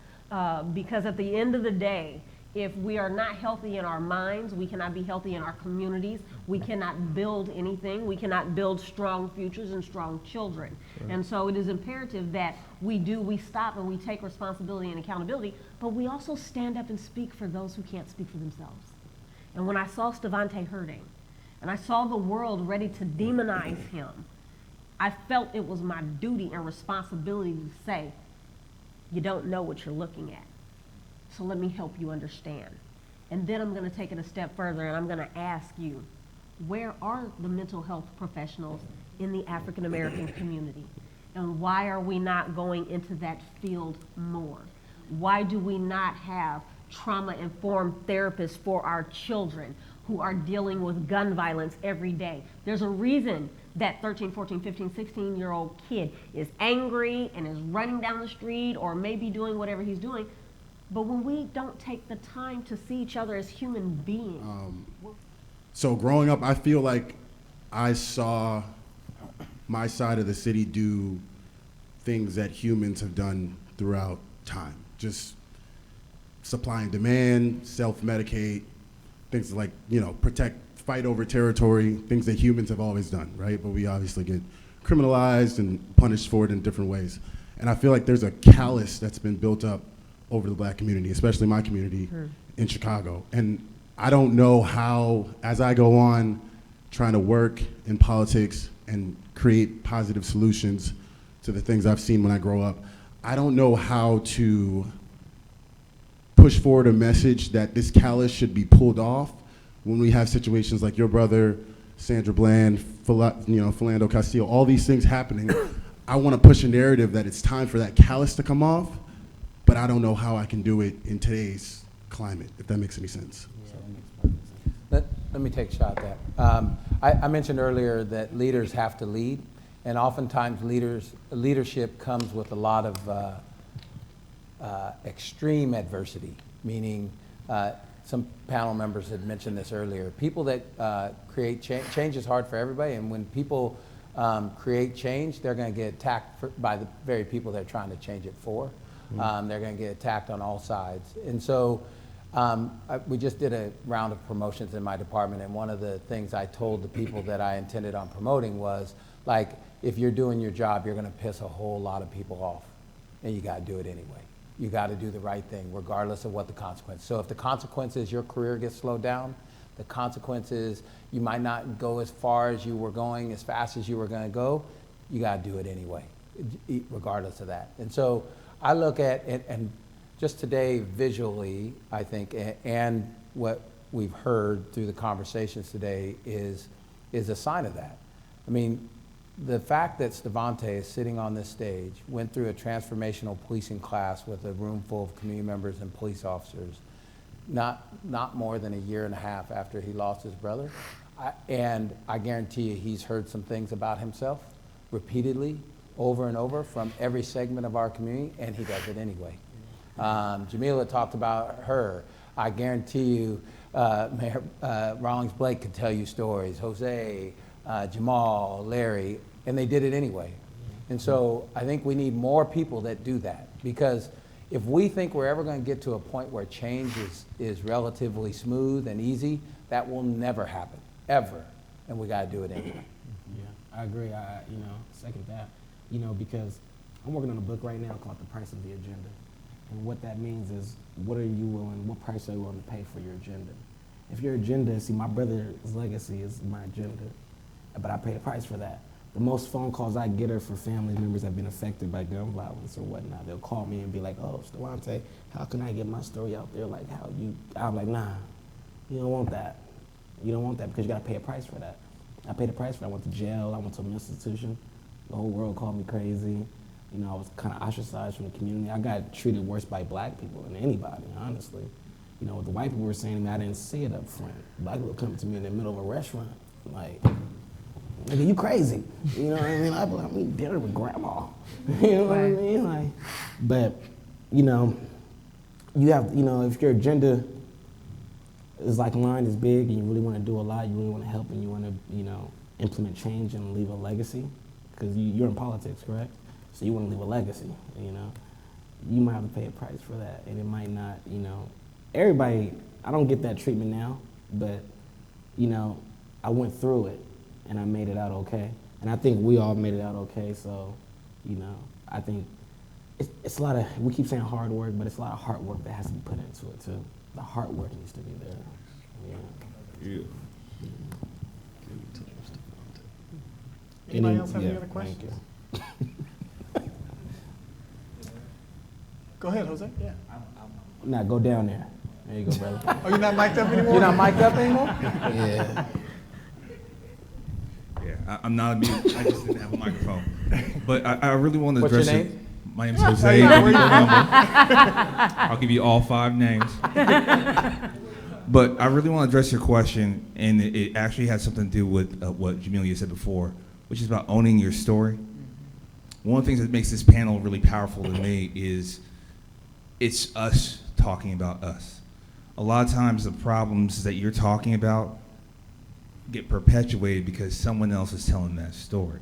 because at the end of the day, if we are not healthy in our minds, we cannot be healthy in our communities. We cannot build anything. We cannot build strong futures and strong children. Right. And so it is imperative that we stop and we take responsibility and accountability, but we also stand up and speak for those who can't speak for themselves. And when I saw Stevante hurting, and I saw the world ready to demonize him, I felt it was my duty and responsibility to say, you don't know what you're looking at. So let me help you understand. And then I'm going to take it a step further, and I'm going to ask you, where are the mental health professionals in the African American community? And why are we not going into that field more? Why do we not have trauma-informed therapists for our children who are dealing with gun violence every day? There's a reason that 13, 14, 15, 16-year-old kid is angry and is running down the street or maybe doing whatever he's doing. But when we don't take the time to see each other as human beings. So growing up, I feel like I saw my side of the city do things that humans have done throughout time. Just supply and demand, self-medicate, things like, protect, fight over territory, things that humans have always done, right? But we obviously get criminalized and punished for it in different ways. And I feel like there's a callous that's been built up over the Black community, especially my community in Chicago. And I don't know how, as I go on trying to work in politics and create positive solutions to the things I've seen when I grow up, I don't know how to push forward a message that this callous should be pulled off when we have situations like your brother, Sandra Bland, Philando Castillo, all these things happening. I want to push a narrative that it's time for that callous to come off, but I don't know how I can do it in today's climate, if that makes any sense. Let me take a shot at that. I mentioned earlier that leaders have to lead, and oftentimes leadership comes with a lot of extreme adversity, meaning some panel members had mentioned this earlier. People that create change is hard for everybody, and when people create change, they're going to get attacked by the very people they're trying to change it for. They're going to get attacked on all sides. And so we just did a round of promotions in my department, and one of the things I told the people that I intended on promoting was, like, if you're doing your job, you're going to piss a whole lot of people off, and you got to do it anyway. You got to do the right thing, regardless of what the consequence. So if the consequence is your career gets slowed down, the consequence is you might not go as far as you were going, as fast as you were going to go, you got to do it anyway, regardless of that. And so I look at it, and just today visually, I think, and what we've heard through the conversations today is a sign of that. I mean, the fact that Stevante is sitting on this stage, went through a transformational policing class with a room full of community members and police officers, not more than a year and a half after he lost his brother. And I guarantee you he's heard some things about himself repeatedly, over and over, from every segment of our community, and he does it anyway. Jamilia talked about her. I guarantee you Mayor Rawlings Blake could tell you stories, Jose, Jamal, Larry, and they did it anyway. And so I think we need more people that do that, because if we think we're ever going to get to a point where change is relatively smooth and easy, that will never happen, ever, and we got to do it anyway. Yeah, I agree. I second that. Because I'm working on a book right now called The Price of the Agenda. And what that means is, what price are you willing to pay for your agenda? If your agenda, see, my brother's legacy is my agenda, but I pay a price for that. The most phone calls I get are for family members that have been affected by gun violence or whatnot. They'll call me and be like, "Oh, Stevante, how can I get my story out there? Like, I'm like, nah, you don't want that. You don't want that, because you gotta pay a price for that. I paid a price for that. I went to jail, I went to an institution. The whole world called me crazy. I was kind of ostracized from the community. I got treated worse by black people than anybody, honestly. What the white people were saying to me, I didn't say it up front. Black people come to me in the middle of a restaurant, like, nigga, you crazy. You know what I mean? I'd be like, I'm eating dinner with grandma. You know what I mean? Like, but, you have, if your agenda is like mine, is big, and you really want to do a lot, you really want to help, and you want to, implement change and leave a legacy, because you're in politics, correct? So you want to leave a legacy, you might have to pay a price for that, and it might not, everybody, I don't get that treatment now, but, I went through it, and I made it out okay, and I think we all made it out okay, so, I think it's a lot of, we keep saying hard work, but it's a lot of hard work that has to be put into it, too. The hard work needs to be there, Yeah. Anybody else have any other questions? Thank you. Go ahead, Jose. Yeah. Now go down there. There you go, brother. Oh, you're not mic'd up anymore? You're not mic'd up anymore? Yeah. Yeah, I'm not a mute. I just didn't have a microphone. But I really want to What's your address name? My name's Jose. I'll give you all 5 names. But I really want to address your question, and it actually has something to do with what Jamilia said before. which is about owning your story. One of the things that makes this panel really powerful to me is it's us talking about us. A lot of times the problems that you're talking about get perpetuated because someone else is telling that story.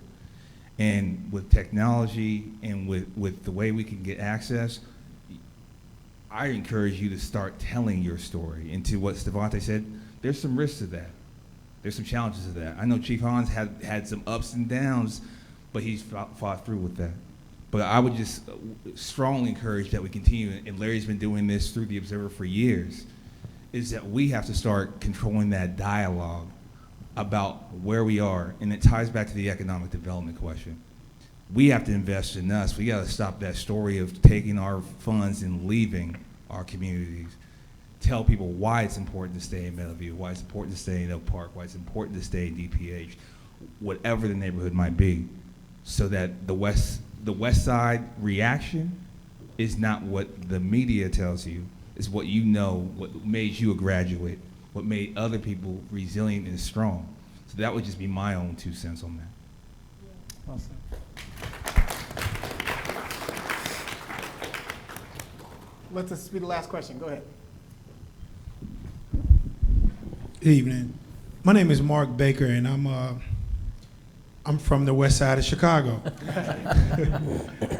And with technology and with the way we can get access, I encourage you to start telling your story. And to what Stevante said, there's some risks to that. There's some challenges to that. I know Chief Hahn's had some ups and downs, but he's fought through with that. But I would just strongly encourage that we continue, and Larry's been doing this through the Observer for years, is that we have to start controlling that dialogue about where we are, and it ties back to the economic development question. We have to invest in us. We got to stop that story of taking our funds and leaving our communities. Tell people why it's important to stay in Meadowview, why it's important to stay in Oak Park, why it's important to stay in DPH, whatever the neighborhood might be, so that the West Side reaction is not what the media tells you, it's what you know, what made you a graduate, what made other people resilient and strong. So that would just be my own 2 cents on that. Awesome. Let this be the last question. Go ahead. Good evening. My name is Mark Baker, and I'm from the west side of Chicago.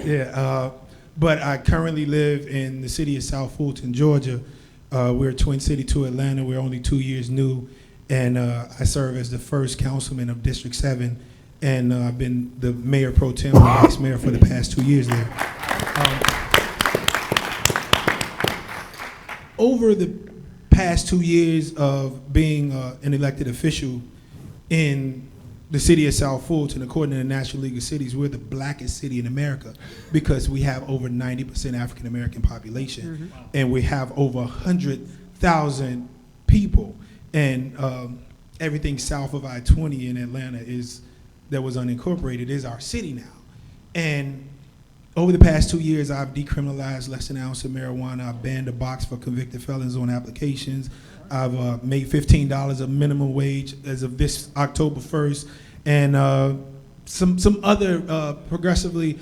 Yeah, but I currently live in the city of South Fulton, Georgia. We're a twin city to Atlanta. We're only 2 years new, and I serve as the first councilman of District 7, and I've been the mayor pro tem and vice mayor for the past 2 years there. Over the past 2 years of being an elected official in the city of South Fulton, according to the National League of Cities, we're the blackest city in America because we have over 90% African American population, and we have over 100,000 people, and everything south of I-20 in Atlanta that was unincorporated is our city now. And over the past 2 years, I've decriminalized less than an ounce of marijuana. I've banned a box for convicted felons on applications. I've made $15 a minimum wage as of this October 1st. And some other progressively,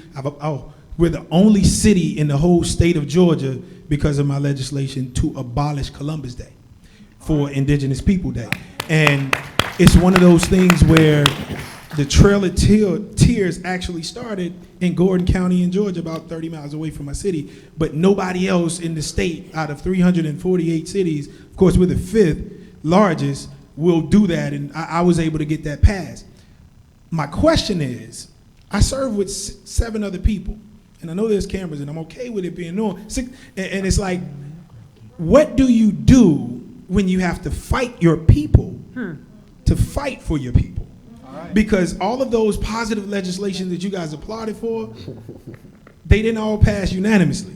we're the only city in the whole state of Georgia because of my legislation to abolish Columbus Day for Indigenous People Day. And it's one of those things where the Trail of Tears actually started in Gordon County in Georgia, about 30 miles away from my city, but nobody else in the state out of 348 cities, of course we're the 5th largest, will do that, and I was able to get that passed. My question is, I serve with 7 other people, and I know there's cameras, and I'm okay with it being on, and it's like, what do you do when you have to fight your people to fight for your people? Because all of those positive legislation that you guys applauded for, they didn't all pass unanimously.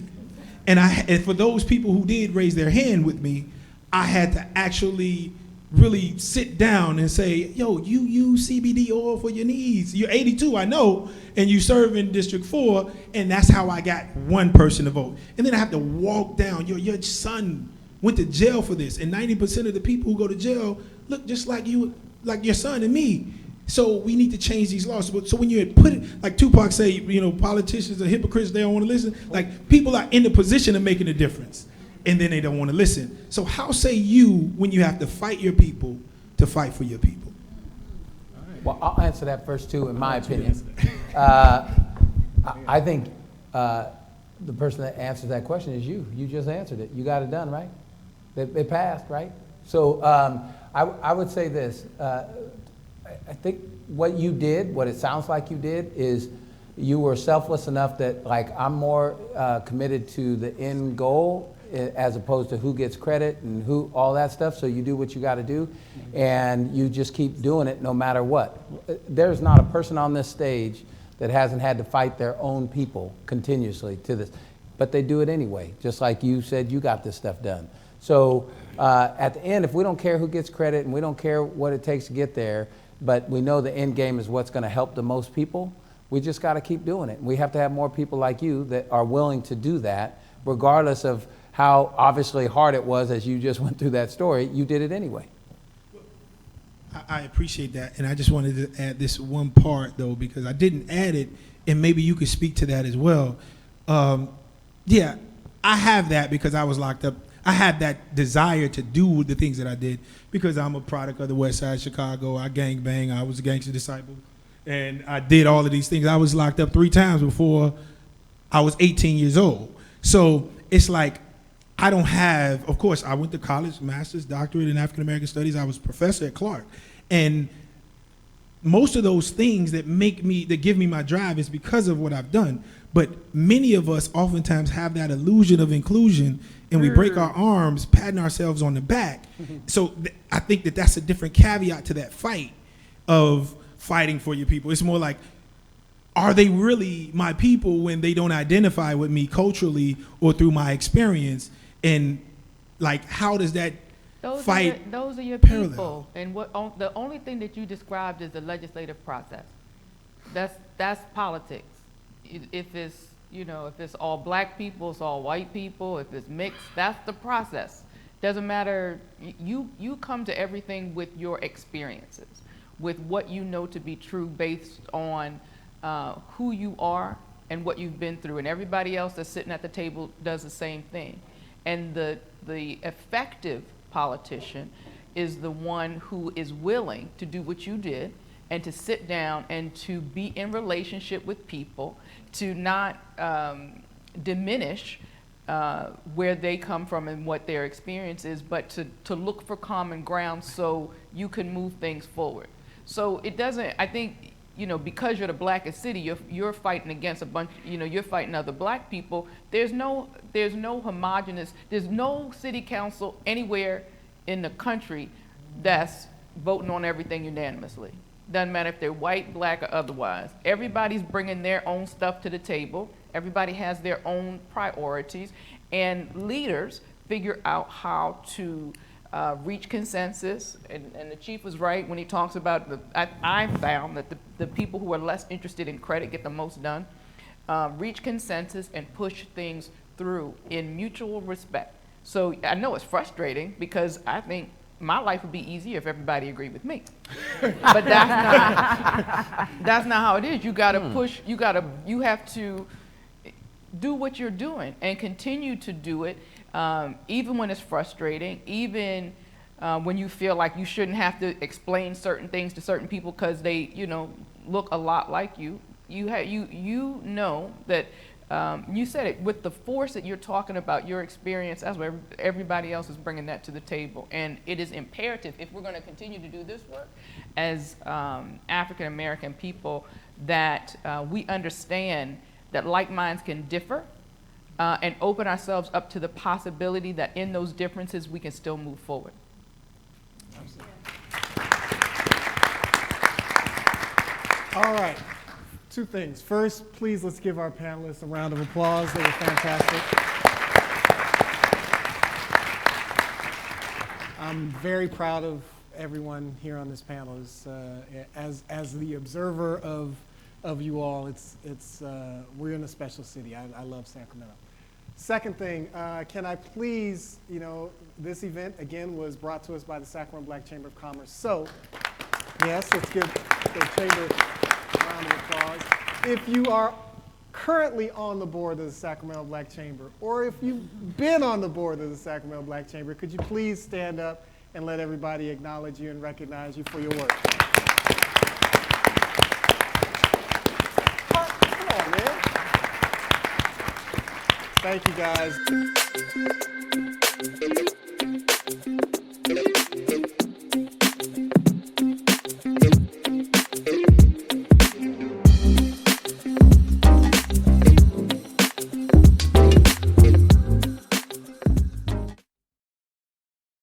And for those people who did raise their hand with me, I had to actually really sit down and say, yo, you use CBD oil for your needs. You're 82, I know, and you serve in District 4, and that's how I got one person to vote. And then I have to walk down, your son went to jail for this, and 90% of the people who go to jail look just like you, like your son and me. So we need to change these laws. So when you put it, like Tupac say, politicians are hypocrites, they don't want to listen. Like, people are in the position of making a difference, and then they don't want to listen. So how say you, when you have to fight your people, to fight for your people? Well, I'll answer that first too, in my opinion. I think the person that answers that question is you. You just answered it. You got it done, right? They passed, right? So I would say this. I think what you did, what it sounds like you did, is you were selfless enough that, like, I'm more committed to the end goal as opposed to who gets credit and who, all that stuff. So you do what you got to do, and you just keep doing it no matter what. There's not a person on this stage that hasn't had to fight their own people continuously to this, but they do it anyway, just like you said you got this stuff done. So at the end, if we don't care who gets credit and we don't care what it takes to get there, but we know the end game is what's going to help the most people, we just got to keep doing it. We have to have more people like you that are willing to do that, regardless of how obviously hard it was. As you just went through that story, you did it anyway. I appreciate that, and I just wanted to add this one part though, because I didn't add it, and maybe you could speak to that as well. Yeah, I have that because I was locked up. I had that desire to do the things that I did because I'm a product of the West Side of Chicago. I gang bang. I was a gangster disciple, and I did all of these things. I was locked up 3 times before I was 18 years old. So it's like, I don't have, of course, I went to college, master's, doctorate in African American studies. I was a professor at Clark. And most of those things that give me my drive is because of what I've done. But many of us oftentimes have that illusion of inclusion, and we break our arms patting ourselves on the back. So I think that that's a different caveat to that fight of fighting for your people. It's more like, are they really my people when they don't identify with me culturally or through my experience? And like, how does that fight those are your parallel? people. And the only thing that you described is the legislative process. That's politics. If it's all black people, it's all white people. If it's mixed, that's the process. Doesn't matter. You come to everything with your experiences, with what you know to be true based on who you are and what you've been through. And everybody else that's sitting at the table does the same thing. And the effective politician is the one who is willing to do what you did and to sit down and to be in relationship with people, to not diminish where they come from and what their experience is, but to look for common ground so you can move things forward. So it doesn't, I think, because you're the blackest city, you're fighting against a bunch, you're fighting other black people. There's no homogenous, there's no city council anywhere in the country that's voting on everything unanimously. Doesn't matter if they're white, black, or otherwise. Everybody's bringing their own stuff to the table. Everybody has their own priorities, and leaders figure out how to reach consensus. And the chief was right when he talks about I found that the people who are less interested in credit get the most done. Reach consensus and push things through in mutual respect. So I know it's frustrating because I think my life would be easier if everybody agreed with me. But that's not how it is. You gotta push, you have to do what you're doing and continue to do it, even when it's frustrating, even when you feel like you shouldn't have to explain certain things to certain people because they, look a lot like you. You know that you said it, with the force that you're talking about, your experience, that's where everybody else is bringing that to the table. And it is imperative, if we're going to continue to do this work as African American people, that we understand that like minds can differ and open ourselves up to the possibility that in those differences we can still move forward. All right. 2 things. First, please let's give our panelists a round of applause. They were fantastic. I'm very proud of everyone here on this panel. As the observer of you all, we're in a special city. I love Sacramento. Second thing, can I please, this event again was brought to us by the Sacramento Black Chamber of Commerce. So, yes, let's give the chamber a round of applause. If you are currently on the board of the Sacramento Black Chamber, or if you've been on the board of the Sacramento Black Chamber, could you please stand up and let everybody acknowledge you and recognize you for your work? Come on, man. Thank you, guys.